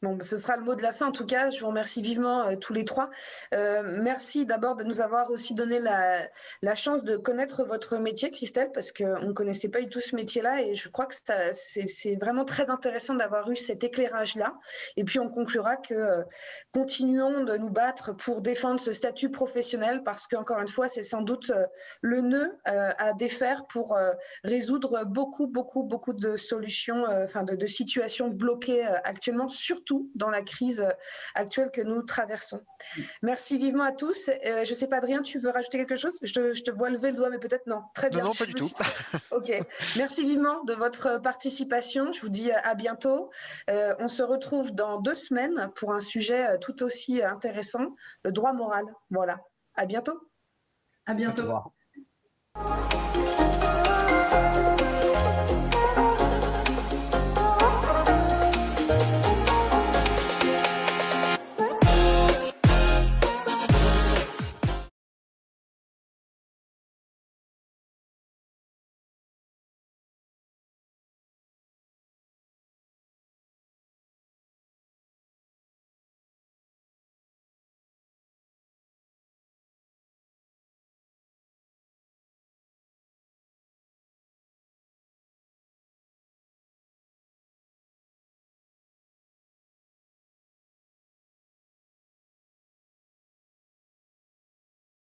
Bon, ce sera le mot de la fin en tout cas. Je vous remercie vivement tous les trois. Merci d'abord de nous avoir aussi donné la chance de connaître votre métier, Christelle, parce qu'on ne connaissait pas du tout ce métier-là et je crois que c'est vraiment très intéressant d'avoir eu cet éclairage-là. Et puis on conclura que continuons de nous battre pour défendre ce statut professionnel parce qu'encore une fois, c'est sans doute le nœud à défaire pour résoudre beaucoup de solutions, de situations bloquées actuellement, surtout dans la crise actuelle que nous traversons. Merci vivement à tous. Je ne sais pas, Adrien, tu veux rajouter quelque chose? Je te vois lever le doigt, mais peut-être non. Très bien. Non, pas du tout. Ok. Merci vivement de votre participation. Je vous dis à bientôt. On se retrouve dans 2 semaines pour un sujet tout aussi intéressant, le droit moral. Voilà. À bientôt. À bientôt.